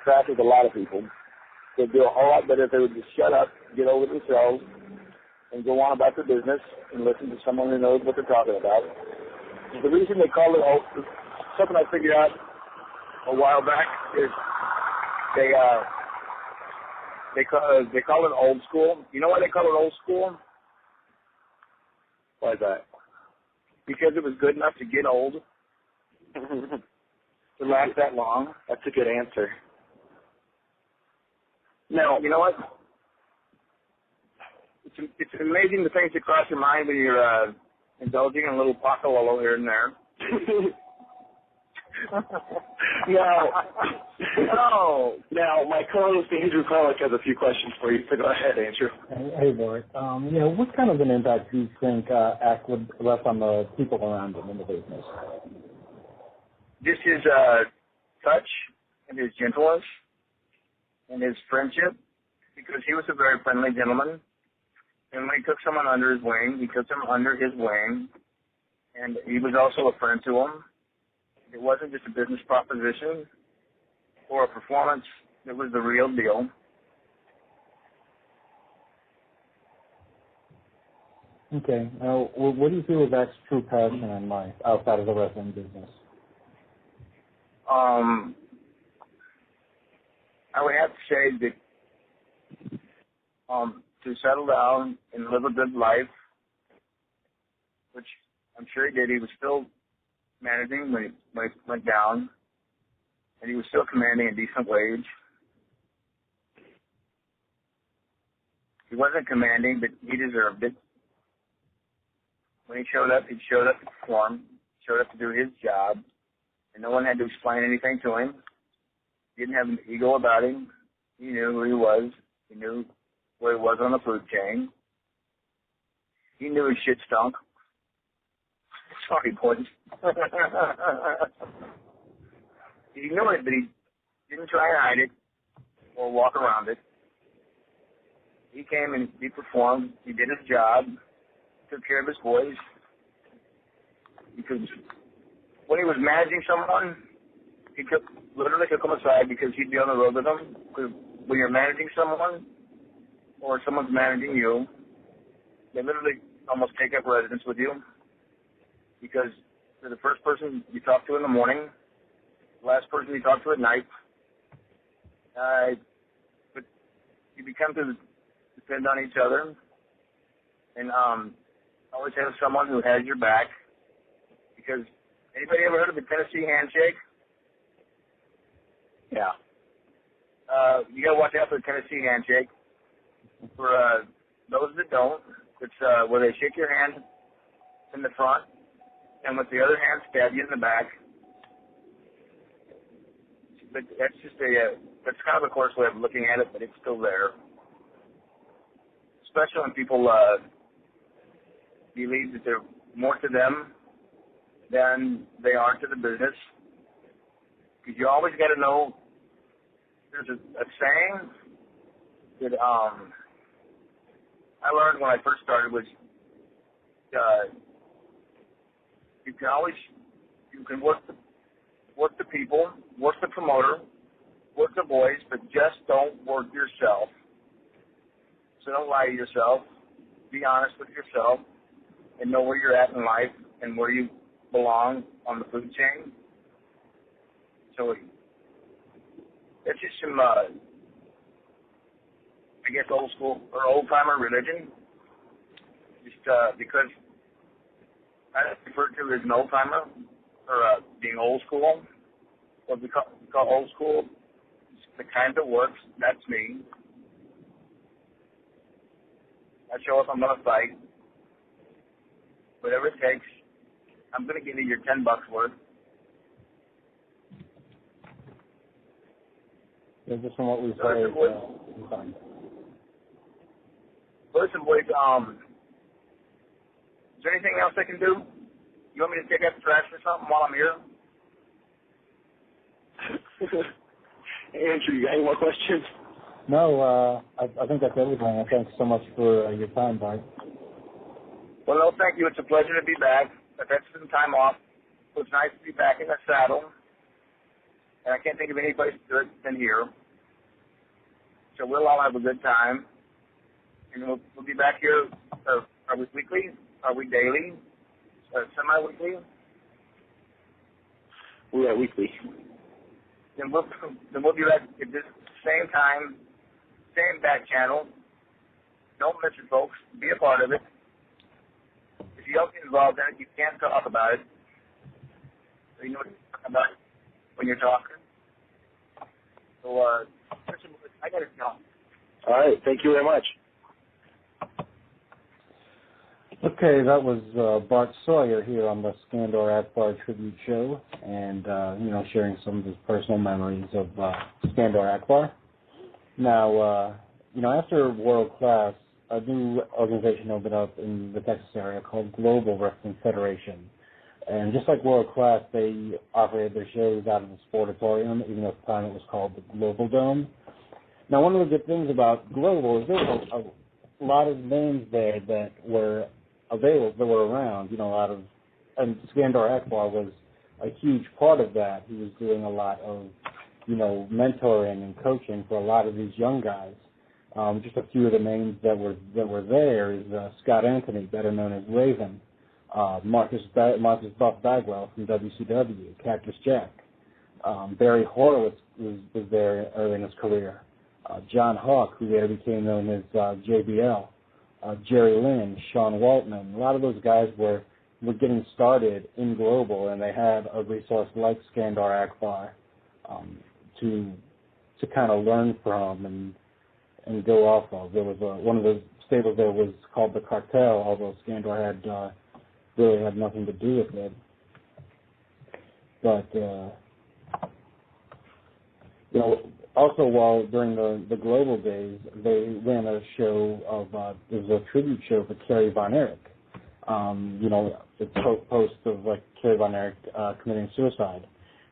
crack with a lot of people. They'd do a whole lot better if they would just shut up, get over themselves, and go on about their business and listen to someone who knows what they're talking about. The reason they call it something I figured out a while back is they call it old school. You know why they call it old school? Why is that? Because it was good enough to get old. To last that long. That's a good answer. Now, you know what? It's amazing the things that cross your mind when you're indulging in a little pacalolo here and there. Now, my co-host Andrew Carlick has a few questions for you, so go ahead, Andrew. Hey, Boyd. What kind of an impact do you think Ak would left on the people around him in the business? Just his touch and his gentleness and his friendship, because he was a very friendly gentleman. And when he took someone under his wing, he took them under his wing, and he was also a friend to them. It wasn't just a business proposition or a performance. It was the real deal. Okay. Now, what do you feel is Ak's true passion in life outside of the wrestling business? I would have to say that to settle down and live a good life, which I'm sure he did. He was still managing when he went down, and he was still commanding a decent wage. He wasn't commanding, but he deserved it. When he showed up to perform, showed up to do his job, and no one had to explain anything to him. He didn't have an ego about him. He knew who he was. He knew where he was on the food chain. He knew his shit stunk. Sorry, boys. He knew it, but he didn't try and hide it or walk around it. He came and he performed. He did his job, took care of his boys. Because when he was managing someone, he literally took them aside because he'd be on the road with them. Because when you're managing someone or someone's managing you, they literally almost take up residence with you. Because they're the first person you talk to in the morning, the last person you talk to at night. But you become to depend on each other, and always have someone who has your back. Because anybody ever heard of the Tennessee handshake? Yeah. You gotta watch out for the Tennessee handshake. For those that don't, it's where they shake your hand in the front, and with the other hand stab you in the back. But that's just that's kind of a coarse way of looking at it, but it's still there. Especially when people believe that they're more to them than they are to the business. Because you always got to know, there's a saying that I learned when I first started was, you can work the people, work the promoter, work the boys, but just don't work yourself. So don't lie to yourself. Be honest with yourself and know where you're at in life and where you belong on the food chain. So it's just some, I guess, old school or old timer religion. Just because I refer to as an old timer or being old school. What we call old school, it's the kind that works. That's me. I show up, I'm going to fight. Whatever it takes, I'm going to give you your $10 worth. Yeah, just from what we said. Listen, boys, is there anything else I can do? You want me to take out the trash or something while I'm here? Andrew, you got any more questions? No, I think that's everything. Thanks so much for your time, Bart. Well, no, thank you. It's a pleasure to be back. I've had some time off. It was nice to be back in the saddle. And I can't think of any place good than here. So we'll all have a good time. And we'll be back here. Are we weekly? Are we daily? Semi-weekly? We are weekly. Then we'll be back at this same time, same back channel. Don't miss it, folks. Be a part of it. If you don't get involved in it, you can't talk about it. So you know what you're talking about when you're talking. So, I got to go. All right. Thank you very much. Okay, that was Bart Sawyer here on the Skandor Akbar Tribute Show, and sharing some of his personal memories of Skandor Akbar. Now, after World Class, a new organization opened up in the Texas area called Global Wrestling Federation, and just like World Class, they operated their shows out of the Sportatorium, even though at the time it was called the Global Dome. Now, one of the good things about Global is there were a lot of names there that were available, that were around, and Skandor Akbar was a huge part of that. He was doing a lot of, mentoring and coaching for a lot of these young guys. Just a few of the names that were there is Scott Anthony, better known as Raven, Marcus Buff Bagwell from WCW, Cactus Jack, Barry Horowitz was there early in his career, John Hawk, who later became known as JBL, Jerry Lynn, Sean Waltman. A lot of those guys were getting started in Global, and they had a resource like Skandor Akbar to kind of learn from and go off of. There was one of the stables there was called the Cartel, although Skandor really had nothing to do with it. But also, while during the Global days, they ran a show of there was a tribute show for Kerry Von Erich. The post of Kerry Von Erich committing suicide.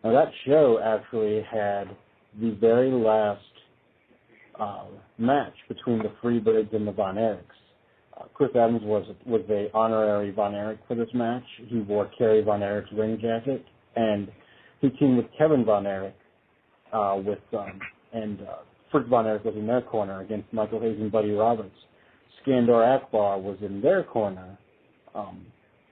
Now that show actually had the very last match between the Freebirds and the Von Erichs. Chris Evans was the honorary Von Erich for this match. He wore Kerry Von Erich's ring jacket, and he teamed with Kevin Von Erich and Fritz Von Erich was in their corner against Michael Hayes and Buddy Roberts. Skandor Akbar was in their corner.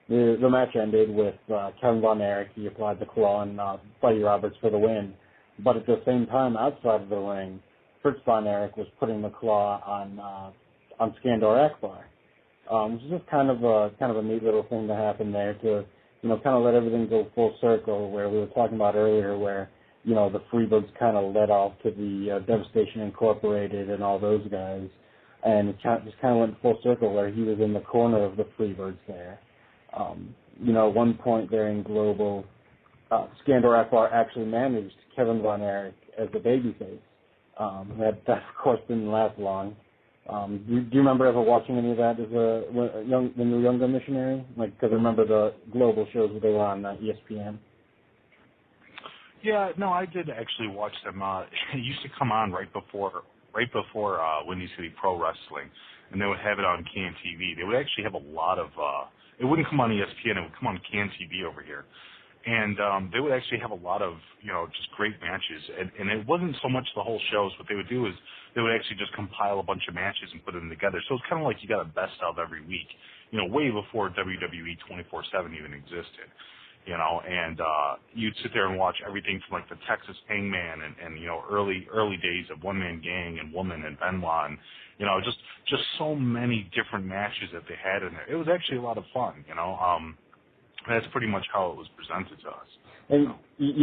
The match ended with Kevin Von Erich. He applied the claw on Buddy Roberts for the win. But at the same time, outside of the ring, Fritz Von Erich was putting the claw on Skandor Akbar, which is just kind of a neat little thing to happen there to, kind of let everything go full circle, where we were talking about earlier, where, the Freebirds kind of led off to the Devastation Incorporated and all those guys, and it just kind of went full circle where he was in the corner of the Freebirds there. At one point there in Global, Skandor Akbar actually managed Kevin Von Erich as the babyface. That of course didn't last long. Do you remember ever watching any of that as when you were younger, Missionary? Because I remember the Global shows where they were on ESPN. Yeah, no, I did actually watch them. It used to come on right before Windy City Pro Wrestling, and they would have it on CAN TV. They would actually have a lot of. It wouldn't come on ESPN. It would come on CAN TV over here. And they would actually have a lot of, just great matches. And it wasn't so much the whole shows. What they would do is they would actually just compile a bunch of matches and put them together. So it's kind of like you got a best of every week, way before WWE 24/7 even existed, And you'd sit there and watch everything from like the Texas Hangman and early days of One Man Gang and Woman and Benoit and, just so many different matches that they had in there. It was actually a lot of fun, That's pretty much how it was presented to us. And,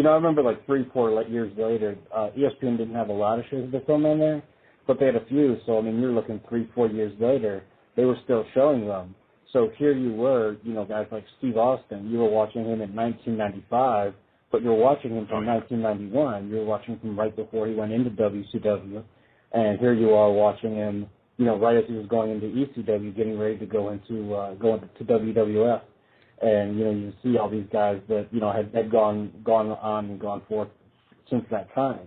I remember 3-4 years later, ESPN didn't have a lot of shows to film on there, but they had a few. So, you're looking 3-4 years later, they were still showing them. So here you were, guys like Steve Austin, you were watching him in 1995, but you were watching him from 1991. You were watching him right before he went into WCW. And here you are watching him, right as he was going into ECW, getting ready to go into WWF. And, you see all these guys that, had gone on and gone forth since that time.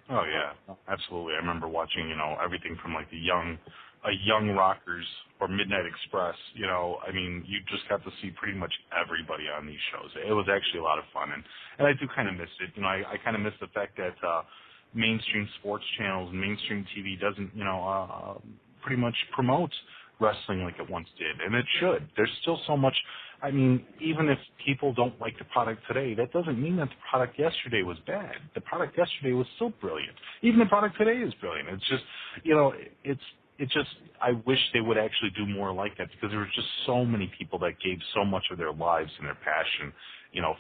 Oh, yeah, absolutely. I remember watching, everything from the Young Rockers or Midnight Express, you just got to see pretty much everybody on these shows. It was actually a lot of fun. And I do kind of miss it. I kind of miss the fact that mainstream sports channels and mainstream TV doesn't, pretty much promote wrestling like it once did. And it should. There's still so much. Even if people don't like the product today, that doesn't mean that the product yesterday was bad. The product yesterday was still brilliant. Even the product today is brilliant. It's just, it's just, I wish they would actually do more like that, because there were just so many people that gave so much of their lives and their passion,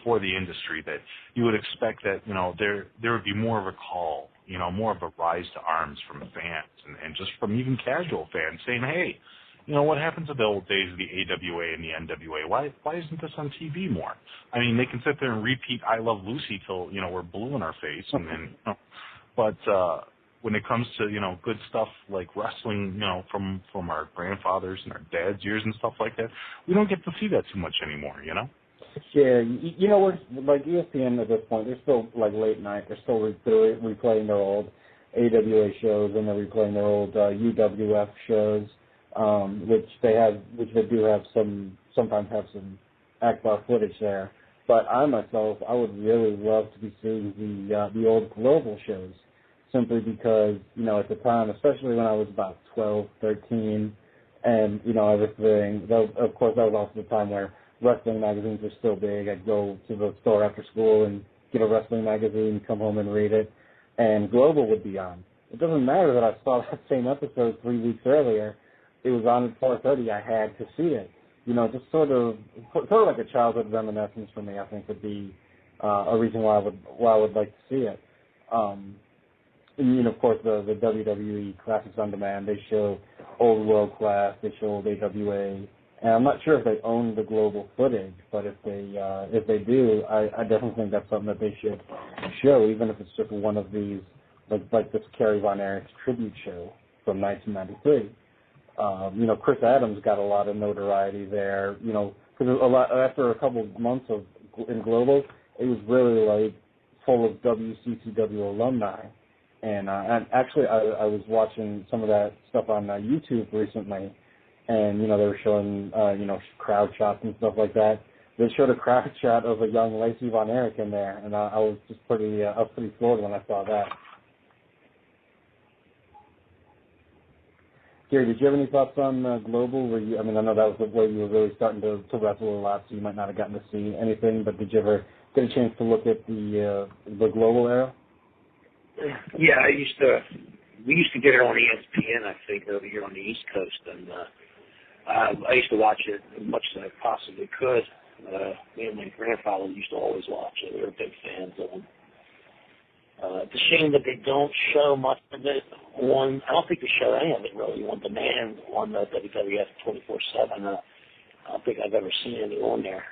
for the industry, that you would expect that, there would be more of a call, more of a rise to arms from fans and just from even casual fans saying, hey, what happened to the old days of the AWA and the NWA? Why isn't this on TV more? They can sit there and repeat I Love Lucy till, we're blue in our face. And then, but when it comes to, good stuff like wrestling, from our grandfathers and our dads' years and stuff like that, we don't get to see that too much anymore, Yeah, we're like ESPN at this point, they're still late night. They're still replaying their old AWA shows, and they're replaying their old UWF shows. Which they do have sometimes have some Akbar footage there. But I would really love to be seeing the old Global shows, simply because, at the time, especially when I was about 12, 13, and, everything, of course, that was also the time where wrestling magazines were still big. I'd go to the store after school and get a wrestling magazine, come home and read it, and Global would be on. It doesn't matter that I saw that same episode 3 weeks earlier. It was on at 4:30. I had to see it. Just sort of like a childhood reminiscence for me. I think would be a reason why I would like to see it. And of course, the WWE Classics on Demand. They show old World Class. They show old AWA. And I'm not sure if they own the Global footage, but if they do, I definitely think that's something that they should show, even if it's just one of these, like this Kerry Von Erich's tribute show from 1993. Chris Adams got a lot of notoriety there, because after a couple of months in Global, it was really full of WCCW alumni. And actually, I was watching some of that stuff on YouTube recently, and, they were showing, crowd shots and stuff like that. They showed a crowd shot of a young Lacey Von Erich in there, and I was just pretty floored when I saw that. Gary, did you have any thoughts on Global? I know that was where you were really starting to wrestle a lot, so you might not have gotten to see anything, but did you ever get a chance to look at the Global era? Yeah, I used to we used to get it on ESPN, I think, over here on the East Coast, and I used to watch it as much as I possibly could. Me and my grandfather used to always watch it. We were big fans of him. It's a shame that they don't show much of it on, I don't think they show any of it really on demand on the WWF 24/7. I don't think I've ever seen any on there.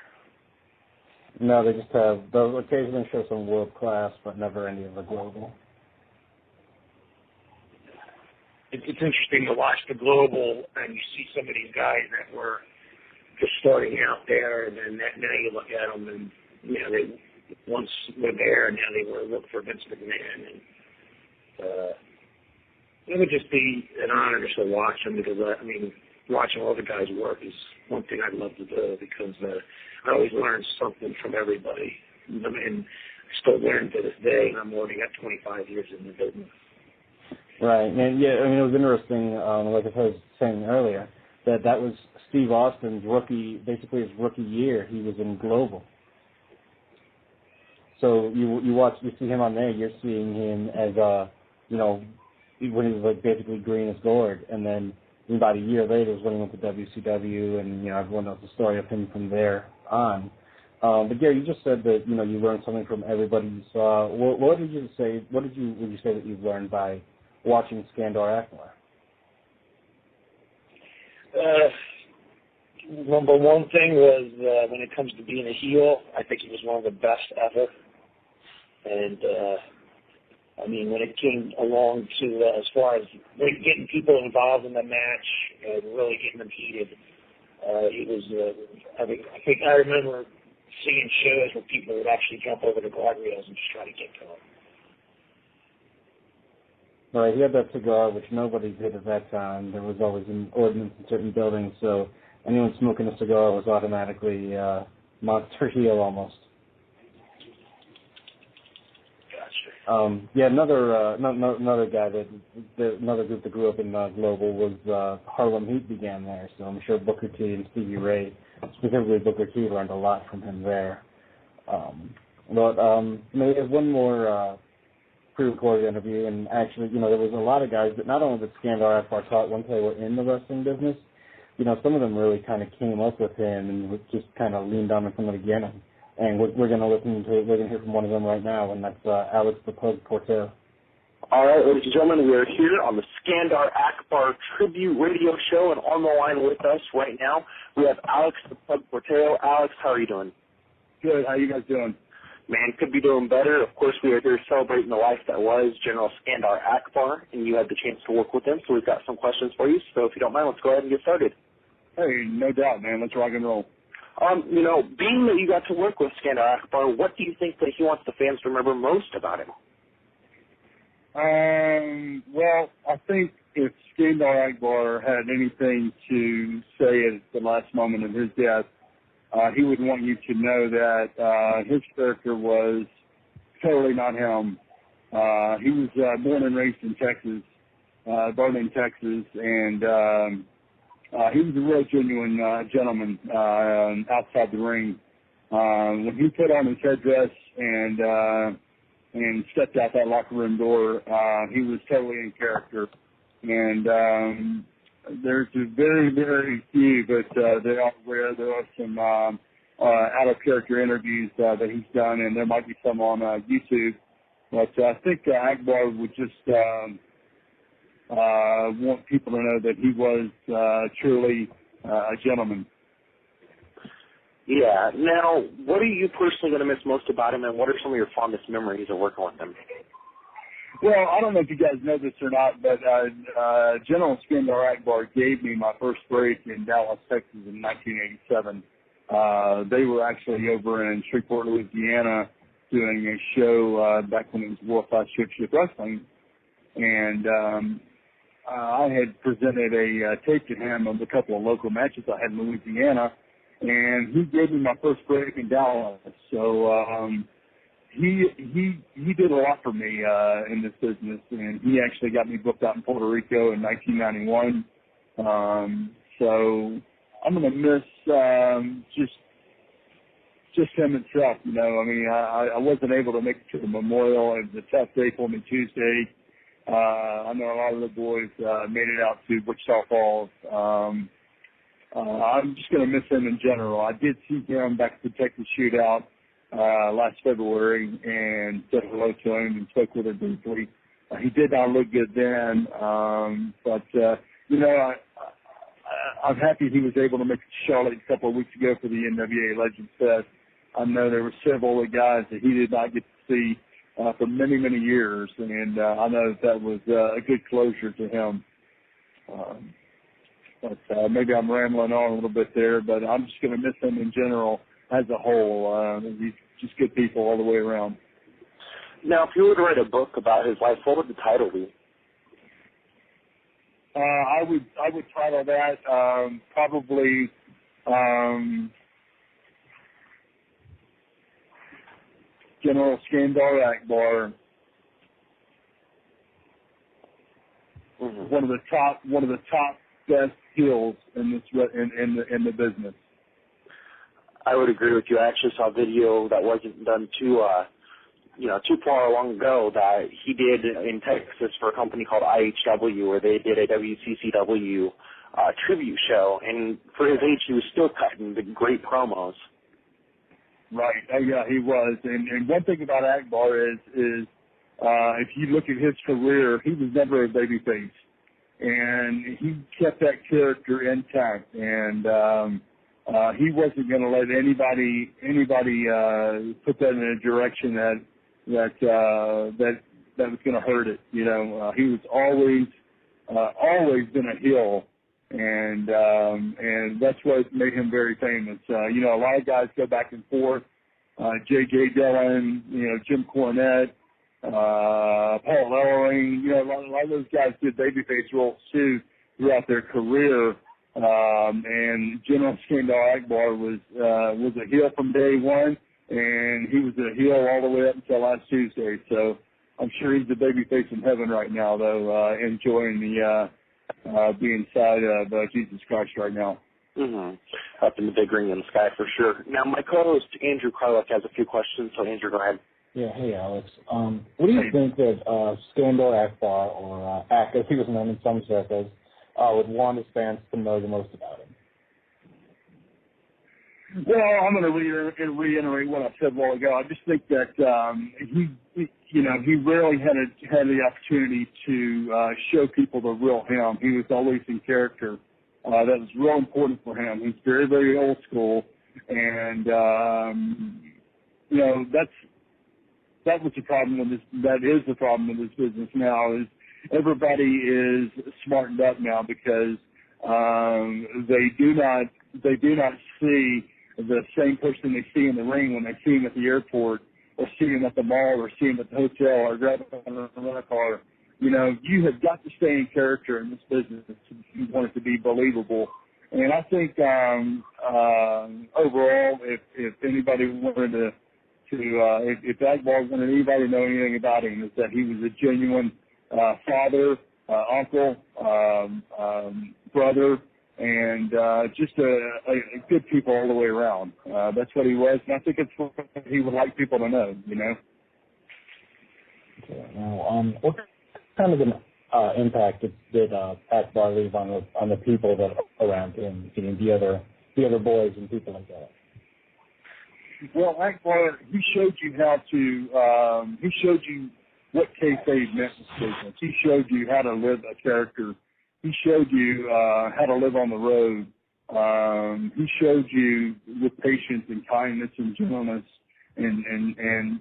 No, they just have, they'll occasionally show some world class, but never any of the global. It's interesting to watch the global, and you see some of these guys that were just starting out there, and then now you look at them, and they once were there, and now they were looking for Vince McMahon, and it would just be an honor just to watch them, because watching all the guys work is one thing I'd love to do, because I always learn something from everybody, and I still learn to this day, and I'm already got 25 years in the business. Right, and yeah, it was interesting, like I was saying earlier, that was Steve Austin's basically his rookie year, he was in Global. So you see him on there, you're seeing him as when he was like basically green as gourd, and then about a year later was when he went to WCW, and everyone knows the story of him from there on. But Gary, you just said that you learned something from everybody you saw. What did you say? Would you say that you've learned by watching Skandor Akbar? Number one thing was when it comes to being a heel, I think he was one of the best ever. And when it came along to as far as getting people involved in the match and really getting them heated, he was. I think I remember seeing shows where people would actually jump over the guardrails and just try to get to him. Right, he had that cigar, which nobody did at that time. There was always an ordinance in certain buildings, so anyone smoking a cigar was automatically monster heel almost. Another guy another group that grew up in Global was Harlem Heat began there, so I'm sure Booker T and Stevie Ray, specifically Booker T, learned a lot from him there. There's one more pre-recorded interview, and actually, there was a lot of guys that not only did Skandor Akbar taught once they were in the wrestling business, some of them really kind of came up with him and just kind of leaned on him from the beginning. And we're going to hear from one of them right now, and that's Alex the Pug Porteo. All right, ladies and gentlemen, we are here on the Skandor Akbar Tribute Radio Show, and on the line with us right now, we have Alex the Pug Porteo. Alex, how are you doing? Good. How you guys doing? Man, could be doing better. Of course, we are here celebrating the life that was General Skandor Akbar, and you had the chance to work with him, so we've got some questions for you. So if you don't mind, let's go ahead and get started. Hey, no doubt, man. Let's rock and roll. Being that you got to work with Skandor Akbar, what do you think that he wants the fans to remember most about him? Well, I think if Skandor Akbar had anything to say at the last moment of his death, he would want you to know that his character was totally not him. He was born and raised in Texas, Berlin, Texas, and he was a real genuine gentleman outside the ring. When he put on his headdress and stepped out that locker room door, he was totally in character. And there's a very, very few, but there are some out of character interviews that he's done, and there might be some on YouTube. But I think Akbar would just want people to know that he was truly a gentleman. Yeah. Now, what are you personally going to miss most about him, and what are some of your fondest memories of working with him? Well, I don't know if you guys know this or not, but General Skandor Akbar gave me my first break in Dallas, Texas in 1987. They were actually over in Shreveport, Louisiana, doing a show back when it was World Class Championship Wrestling, and I had presented a tape to him of a couple of local matches I had in Louisiana, and he gave me my first break in Dallas. So he did a lot for me in this business, and he actually got me booked out in Puerto Rico in 1991. So I'm going to miss just him himself. I wasn't able to make it to the memorial. It was a tough day for me Tuesday. I know a lot of the boys made it out to Wichita Falls. I'm just going to miss him in general. I did see him back at the Texas Shootout last February and said hello to him and spoke with him briefly. He did not look good then, but I'm happy he was able to make it to Charlotte a couple of weeks ago for the NWA Legends Fest. I know there were several guys that he did not get to see for many, many years, and I know that was a good closure to him. But maybe I'm rambling on a little bit there, but I'm just going to miss him in general as a whole. He's just good people all the way around. Now, if you were to write a book about his life, what would the title be? I would title that probably General Skandor Akbar. Mm-hmm. One of the top best heels in this in the business. I would agree with you. I actually saw a video that wasn't done too far long ago that he did in Texas for a company called IHW, where they did a WCCW tribute show, and for his age, he was still cutting the great promos. Right. Yeah, he was. And one thing about Akbar is if you look at his career, he was never a babyface, and he kept that character intact. And he wasn't going to let anybody put that in a direction that was going to hurt it. He was always been a heel, and that's what made him very famous. A lot of guys go back and forth. J.J. Dillon, Jim Cornette, Paul Ellering, a lot of those guys did babyface roles too throughout their career. And General Skandor Akbar was a heel from day one, and he was a heel all the way up until last Tuesday. So I'm sure he's a babyface in heaven right now, though, enjoying the being inside of Jesus Christ right now. Mm-hmm. Up in the big ring in the sky for sure. Now, my co-host Andrew Carlick has a few questions, so Andrew, go ahead. Yeah, hey Alex. What do you think that Skandor Akbar, or Ak as he was known in some circles, would want his fans to know the most about him? Well, I'm going to reiterate what I said a while ago. I just think that he rarely had the opportunity to show people the real him. He was always in character. That was real important for him. He's very, very old school, and that was the problem with this. That is the problem with this business now. Is everybody is smartened up now because they do not see the same person they see in the ring when they see him at the airport or see him at the mall or see him at the hotel or grab him on a rental car. You have got to stay in character in this business if you want it to be believable. And I think overall, if anybody wanted to if Akbar wanted anybody to know anything about him, is that he was a genuine father, uncle, brother, and just a good people all the way around. That's what he was, and I think it's what he would like people to know. Okay. Now, what kind of an impact did Akbar leave on the people that around him, the other boys and people like that? Well, Akbar, he showed you he showed you what kayfabe meant in business. He showed you how to live a character. He showed you how to live on the road. He showed you with patience and kindness and gentleness and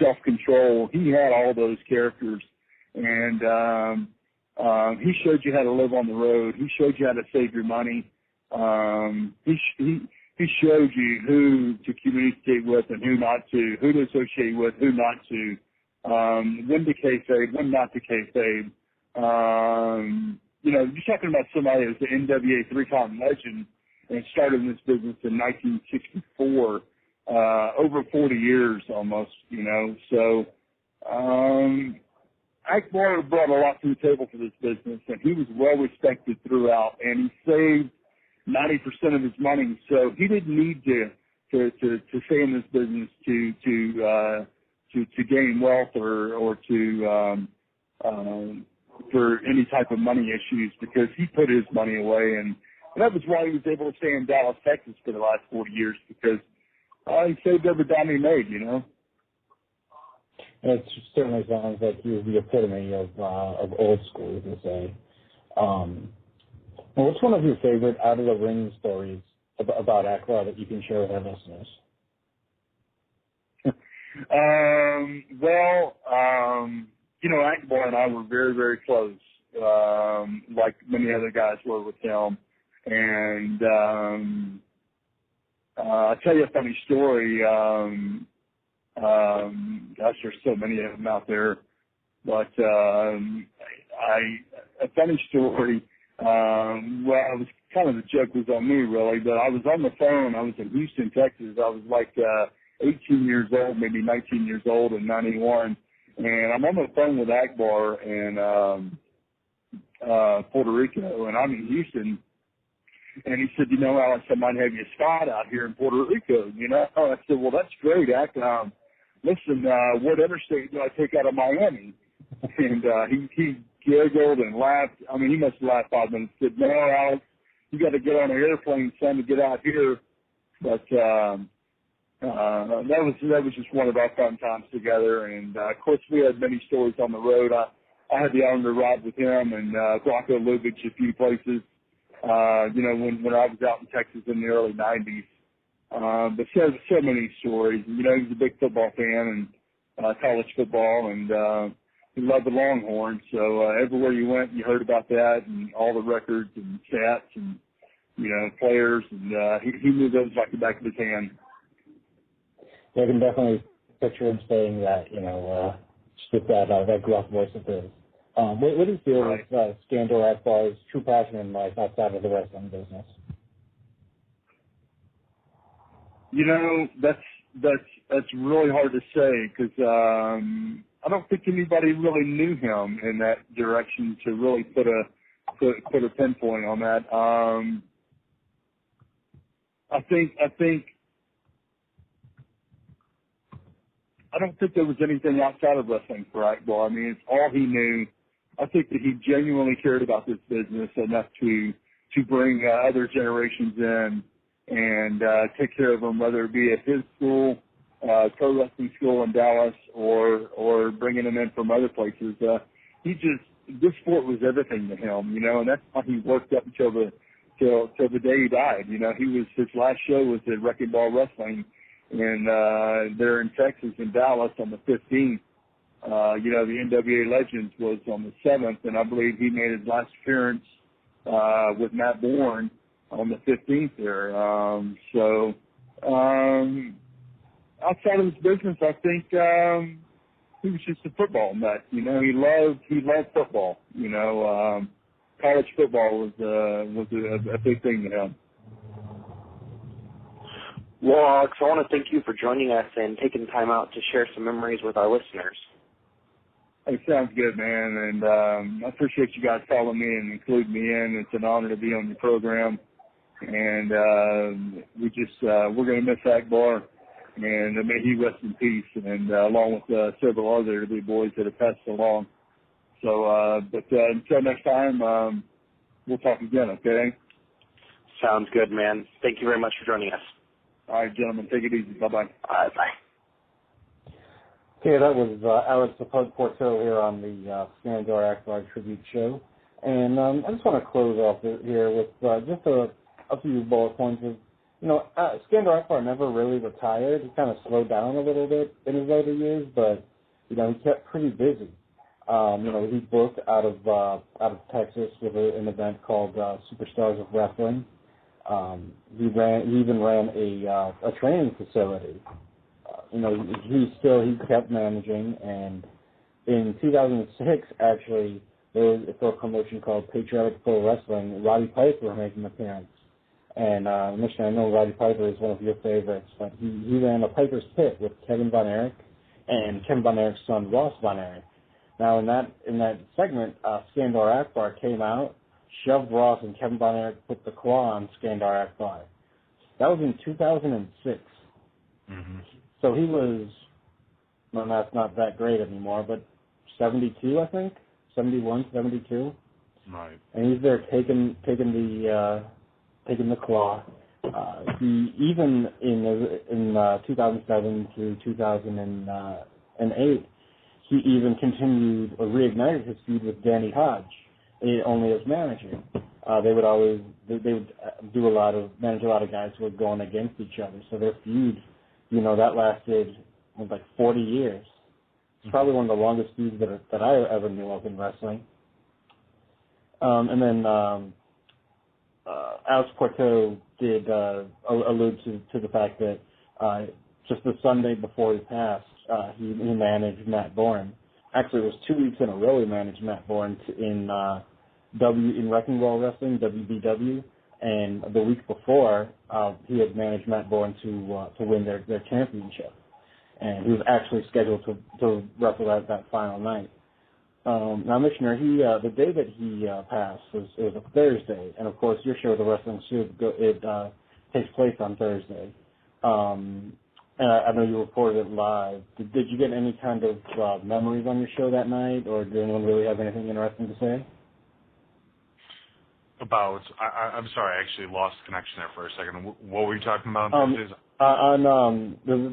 self-control. He had all those characters. And he showed you how to live on the road. He showed you how to save your money. He showed you who to communicate with and who not to, who to associate with, who not to, when to kayfabe, when not to kayfabe. You're talking about somebody who's the NWA three-time legend and started in this business in 1964, over 40 years almost, So Akbar brought a lot to the table for this business, and he was well respected throughout, and he saved 90% of his money, so he didn't need to stay in this business to gain wealth or to for any type of money issues because he put his money away, and that was why he was able to stay in Dallas, Texas for the last 40 years because he saved every dime he made, you know. It certainly sounds like he was the epitome of old school, you can say. Well, what's one of your favorite out-of-the-ring stories about Akbar that you can share with our listeners? You know, Akbar and I were very, very close, like many other guys were with him. And I'll tell you a funny story. Gosh, there's so many of them out there. But a funny story, well, it was kind of the joke was on me, really, but I was on the phone. I was in Houston, Texas. I was like 18 years old, maybe 19 years old in 91. And I'm on the phone with Akbar in Puerto Rico, and I'm in Houston. And he said, you know, Alex, I might have you a spot out here in Puerto Rico, you know. I said, well, that's great, Ak. Listen, what interstate do I take out of Miami? And he giggled and laughed. I mean, he must have laughed 5 minutes. He said, no, Alex, you got to get on an airplane, son, to get out here. But that was just one of our fun times together. And, of course, we had many stories on the road. I had the honor to ride with him and Rocco Lubitsch a few places. You know, when I was out in Texas in the early 90s. But so many stories. You know, he was a big football fan and college football, and he loved the Longhorns. So everywhere you went, you heard about that and all the records and stats and, you know, players. And he knew those like the back of his hand. Yeah, I can definitely picture him saying that, you know, just with that gruff voice of his. What do you feel is Skandor Akbar's true passion in life outside of the wrestling business? You know, that's really hard to say because I don't think anybody really knew him in that direction to really put a pinpoint on that. I don't think there was anything outside of wrestling for Akbar. I mean, it's all he knew. I think that he genuinely cared about this business enough to bring other generations in and take care of them, whether it be at his school, pro wrestling school in Dallas, or bringing them in from other places. This sport was everything to him, you know, and that's why he worked up until the day he died. You know, his last show was at Wrecking Ball Wrestling, and they're in Texas in Dallas on the 15th. You know, the NWA Legends was on the 7th, and I believe he made his last appearance with Matt Bourne on the 15th there. Outside of his business, I think he was just a football nut. You know, he loved football. You know, college football was a big thing to him. Well, Alex, I want to thank you for joining us and taking time out to share some memories with our listeners. It sounds good, man, and I appreciate you guys calling me and including me in. It's an honor to be on your program, and we're going to miss Akbar, and may he rest in peace, and along with several other big boys that have passed along. So, but until next time, we'll talk again, okay? Sounds good, man. Thank you very much for joining us. All right, gentlemen, take it easy. Bye-bye. All right, bye. Okay, that was Alex Portillo here on the Skandor Akbar Tribute Show. And I just want to close off here with just a few bullet points of, you know, Skandor Akbar never really retired. He kind of slowed down a little bit in his later years, but, you know, he kept pretty busy. You know, he booked out of Texas with an event called Superstars of Wrestling. He even ran a training facility. You know, he kept managing, and in 2006, actually, there was for a promotion called Patriotic Pro Wrestling, Roddy Piper made an appearance. And, Missionary, I know Roddy Piper is one of your favorites, but he ran a Piper's Pit with Kevin Von Erich and Kevin Von Erich's son, Ross Von Erich. Now, in that segment, Skandor Akbar came out, shoved Ross, and Kevin Von Erich put the claw on Skandor Akbar. That was in 2006. Mm-hmm. So he was, well, that's not that great anymore, but 72, I think. 71, 72. Right. And he's there taking the claw. He even in 2007 through 2008, he even continued or reignited his feud with Danny Hodge, only as manager. They would manage a lot of guys who were going against each other. So their feud, that lasted like 40 years. It's probably one of the longest feuds that I ever knew of in wrestling. And then Alex Porto did allude to the fact that just the Sunday before he passed, he managed Matt Bourne. Actually, it was 2 weeks in a row he managed Matt Bourne in Wrecking Ball Wrestling, WBW, and the week before he had managed Matt Bourne to win their championship, and he was actually scheduled to wrestle that final night. Now, Missionary, the day that he passed was a Thursday, and of course your show, The Wrestling Soup, it takes place on Thursday. And I know you reported it live. Did you get any kind of memories on your show that night, or did anyone really have anything interesting to say? I'm sorry, I actually lost connection there for a second. What were you talking about? The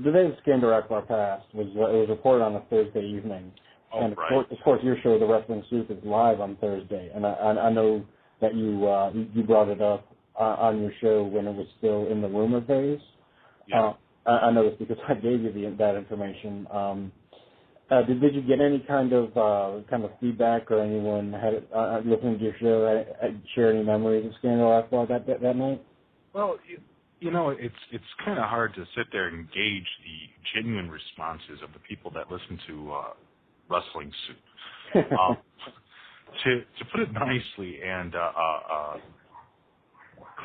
day that Skandor Akbar passed it was reported on a Thursday evening. Oh, and right. Of course, your show, The Wrestling Soup, is live on Thursday, and I know that you brought it up on your show when it was still in the rumor phase. Yeah. I know this because I gave you that information. Did you get any kind of feedback, or anyone had listening to your show share any memories of Skandor Akbar that night? Well, it's kind of hard to sit there and gauge the genuine responses of the people that listen to Wrestling Soup. To put it nicely and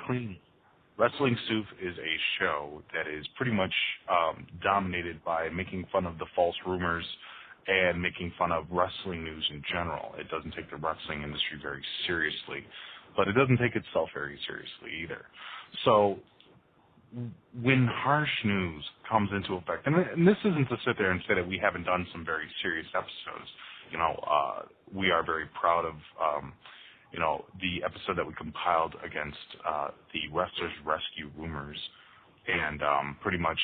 cleanly, Wrestling Soup is a show that is pretty much dominated by making fun of the false rumors and making fun of wrestling news in general. It doesn't take the wrestling industry very seriously, but it doesn't take itself very seriously either. So when harsh news comes into effect, and this isn't to sit there and say that we haven't done some very serious episodes. We are very proud of the episode that we compiled against the Wrestlers Rescue rumors, and pretty much,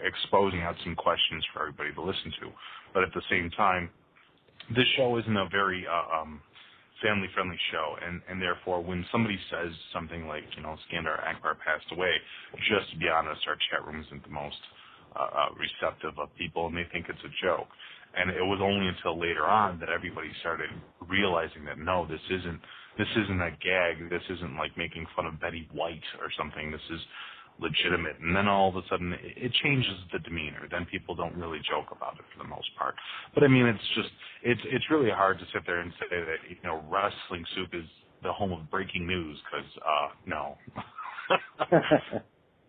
exposing out some questions for everybody to listen to. But at the same time, this show isn't a very family-friendly show, and therefore, when somebody says something like, Skandor Akbar passed away, just to be honest, our chat room isn't the most receptive of people, and they think it's a joke. And it was only until later on that everybody started realizing that, no, this isn't a gag. This isn't like making fun of Betty White or something. This is legitimate. And then all of a sudden it changes the demeanor. Then people don't really joke about it for the most part. But I mean, it's really hard to sit there and say that, Wrestling Soup is the home of breaking news, because no.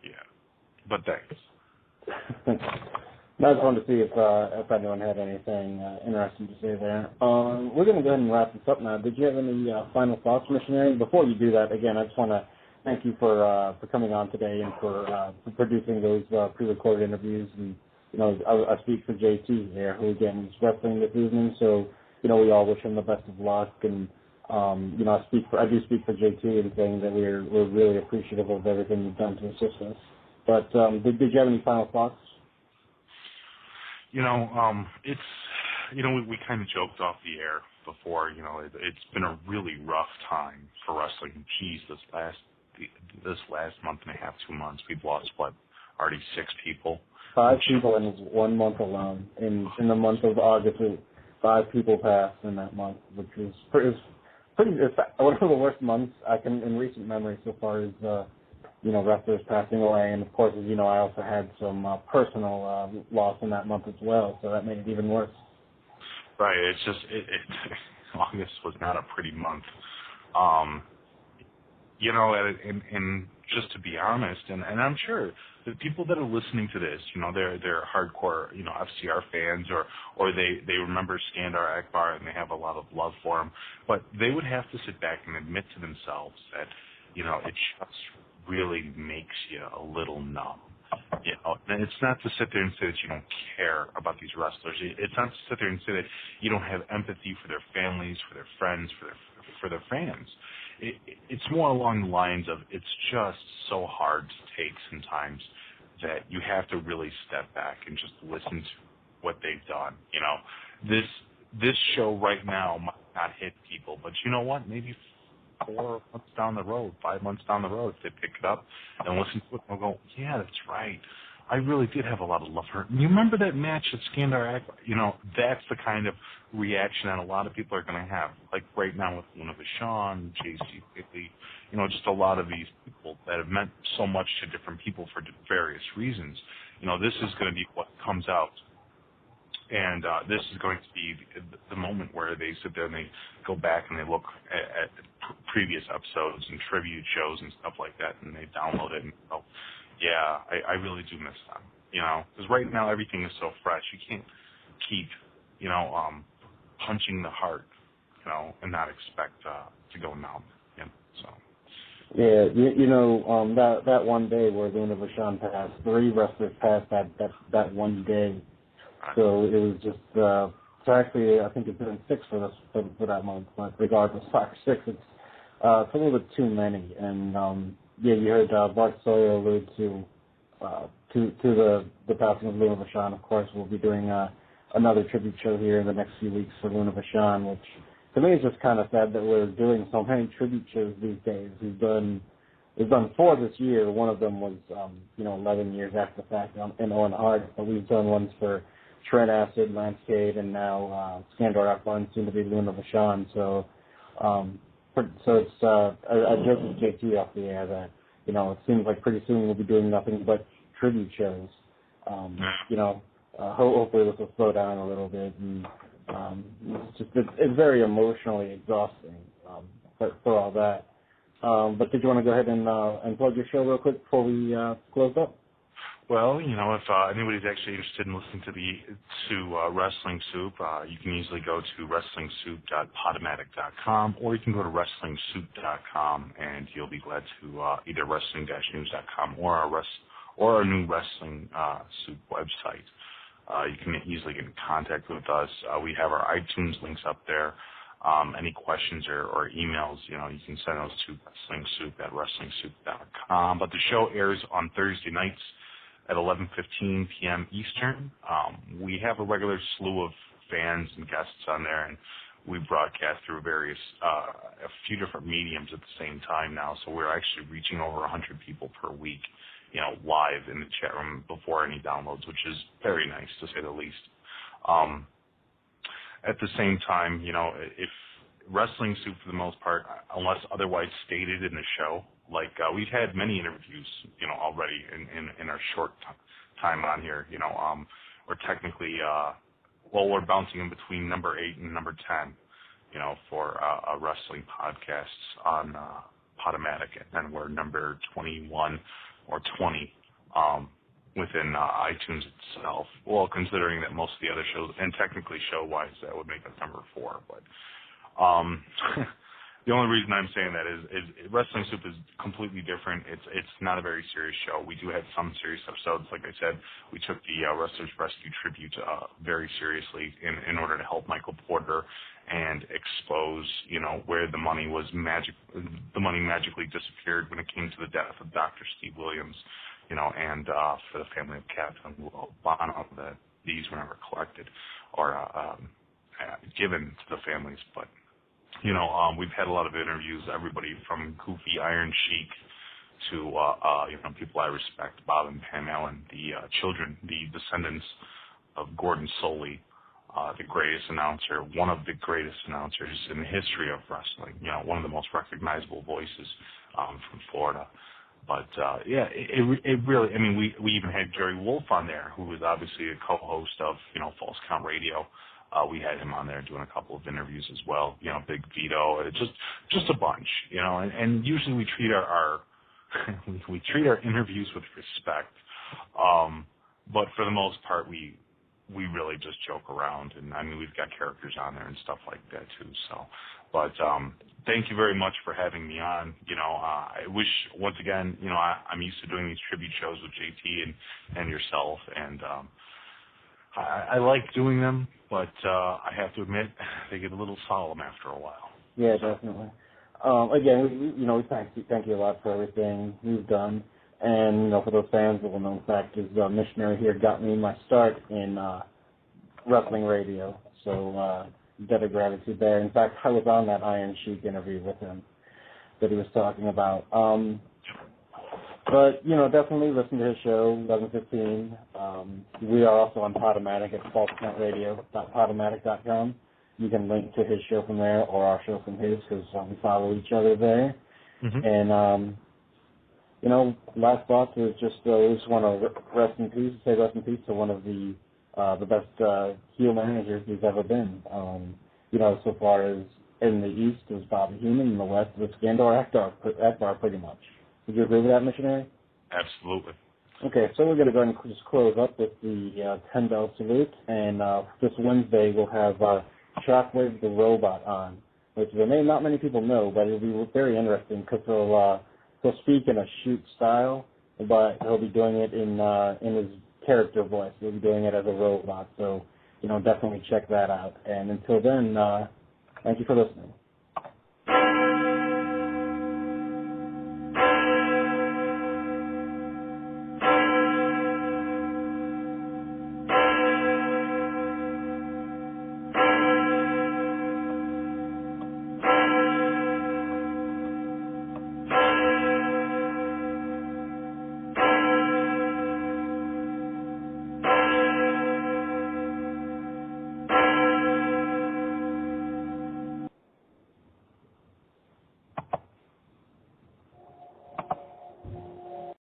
Yeah. But thanks. I just wanted to see if anyone had anything interesting to say there. We're going to go ahead and wrap this up now. Did you have any final thoughts, Missionary? Before you do that, again, I just want to thank you for coming on today and for producing those pre-recorded interviews. And I speak for JT here, who again is wrestling this evening. So we all wish him the best of luck. And I do speak for JT in saying that we're really appreciative of everything you've done to assist us. But did you have any final thoughts? It's, we kind of joked off the air before, it's been a really rough time for wrestling. Geez, this last month and a half, 2 months, we've lost, already 6 people? 5 people in 1 month alone. In the month of August, 5 people passed in that month, which is pretty, it's one of the worst months I can, in recent memory so far, is, wrestlers passing away. And of course, as you know, I also had some personal loss in that month as well, so that made it even worse. Right. It's just, August was not a pretty month. And just to be honest, and I'm sure the people that are listening to this, they're hardcore, FCR fans, or they remember Skandor Akbar and they have a lot of love for him, but they would have to sit back and admit to themselves that, it just really makes you a little numb. And it's not to sit there and say that you don't care about these wrestlers. It's not to sit there and say that you don't have empathy for their families, for their friends, for their fans. It's more along the lines of it's just so hard to take sometimes that you have to really step back and just listen to what they've done. You know, this show right now might not hit people, but you know what? Maybe 4 months down the road, 5 months down the road, if they pick it up and listen to it, they'll go, yeah, that's right. I really did have a lot of love for her. You remember that match at Skandor Akbar? You know, that's the kind of reaction that a lot of people are going to have. Like right now with Luna Vachon, J.C. Pitley, you know, just a lot of these people that have meant so much to different people for various reasons. You know, this is going to be what comes out. And this is going to be the moment where they sit there and they go back and they look at previous episodes and tribute shows and stuff like that, and they download it and go, yeah, I really do miss them, you know, because right now everything is so fresh. You can't keep, you know, punching the heart, you know, and not expect to go numb, you know, so. Yeah, you know, that one day where Luna Vachon passed, 3 wrestlers passed that one day. So it was just, so actually I think it's been 6 for that month, but regardless, 5 or 6, it's a little bit too many. And yeah, you heard Bart Sawyer allude to the passing of Luna Vachon. Of course, we'll be doing another tribute show here in the next few weeks for Luna Vachon, which to me is just kind of sad that we're doing so many tribute shows these days. We've done 4 this year. One of them was 11 years after the fact in Owen Hart, but we've done ones for Trent Acid, Lance Cade, and now Skandor Akbar, and soon to be Luna Vachon. So it's I joked with JT off the air that, you know, it seems like pretty soon we'll be doing nothing but tribute shows. You know, hopefully this will slow down a little bit, and it's very emotionally exhausting for all that. But did you want to go ahead and plug your show real quick before we close up? Well, you know, if anybody's actually interested in listening to Wrestling Soup, you can easily go to wrestlingsoup.podomatic.com, or you can go to wrestlingsoup.com, and you'll be glad to either wrestling-news.com or our new Wrestling Soup website. You can easily get in contact with us. We have our iTunes links up there. Any questions or emails, you know, you can send those to wrestlingsoup@wrestlingsoup.com. But the show airs on Thursday nights at 11:15 p.m. Eastern. We have a regular slew of fans and guests on there, and we broadcast through a few different mediums at the same time now, so we're actually reaching over 100 people per week, you know, live in the chat room before any downloads, which is very nice, to say the least. At the same time, you know, if Wrestling Soup, for the most part, unless otherwise stated in the show, like we've had many interviews, you know, already in our short time on here. You know, we're technically, we're bouncing in between number 8 and number 10, you know, for wrestling podcasts on Podomatic, and we're number 21 or 20 within iTunes itself. Well, considering that most of the other shows, and technically show-wise, that would make us number 4, but the only reason I'm saying that is Wrestling Soup is completely different. It's not a very serious show. We do have some serious episodes. Like I said, we took the Wrestlers Rescue tribute very seriously in order to help Michael Porter and expose, you know, where the money magically disappeared when it came to the death of Dr. Steve Williams, you know, and for the family of Captain Bono, that these were never collected or given to the families, but. You know, we've had a lot of interviews, everybody from Goofy Iron Sheik to, you know, people I respect, Bob and Pam Allen, the children, the descendants of Gordon Soley, the greatest announcer, one of the greatest announcers in the history of wrestling, you know, one of the most recognizable voices from Florida. But, yeah, it really, I mean, we even had Gary Wolf on there, who was obviously a co-host of, you know, False Count Radio. We had him on there doing a couple of interviews as well. You know, Big Vito, just a bunch. You know, and usually we treat our we treat our interviews with respect. But for the most part, we we really just joke around, and I mean we've got characters on there and stuff like that too. So, but thank you very much for having me on. I wish once again, I'm used to doing these tribute shows with JT and yourself, and I like doing them, but I have to admit they get a little solemn after a while. Yeah, definitely. Again, we thank you a lot for everything you've done. And, for those fans, the well-known fact is Missionary here got me my start in wrestling radio. So, debt of gratitude there. In fact, I was on that Iron Sheik interview with him that he was talking about. But, definitely listen to his show, 11:15. We are also on Podomatic at falsenetradio.podomatic.com. You can link to his show from there or our show from his because we follow each other there. Mm-hmm. And, last thoughts is just we just want to say rest in peace to one of the best heel managers he's ever been. So far as in the East is Bobby Heenan, in the West is Skandor Akbar pretty much. Would you agree with that, Missionary? Absolutely. Okay, so we're going to go ahead and just close up with the 10-bell salute, and this Wednesday we'll have Shockwave the Robot on, which not many people know, but it'll be very interesting because he'll speak in a shoot style, but he'll be doing it in his character voice. He'll be doing it as a robot, so definitely check that out. And until then, thank you for listening.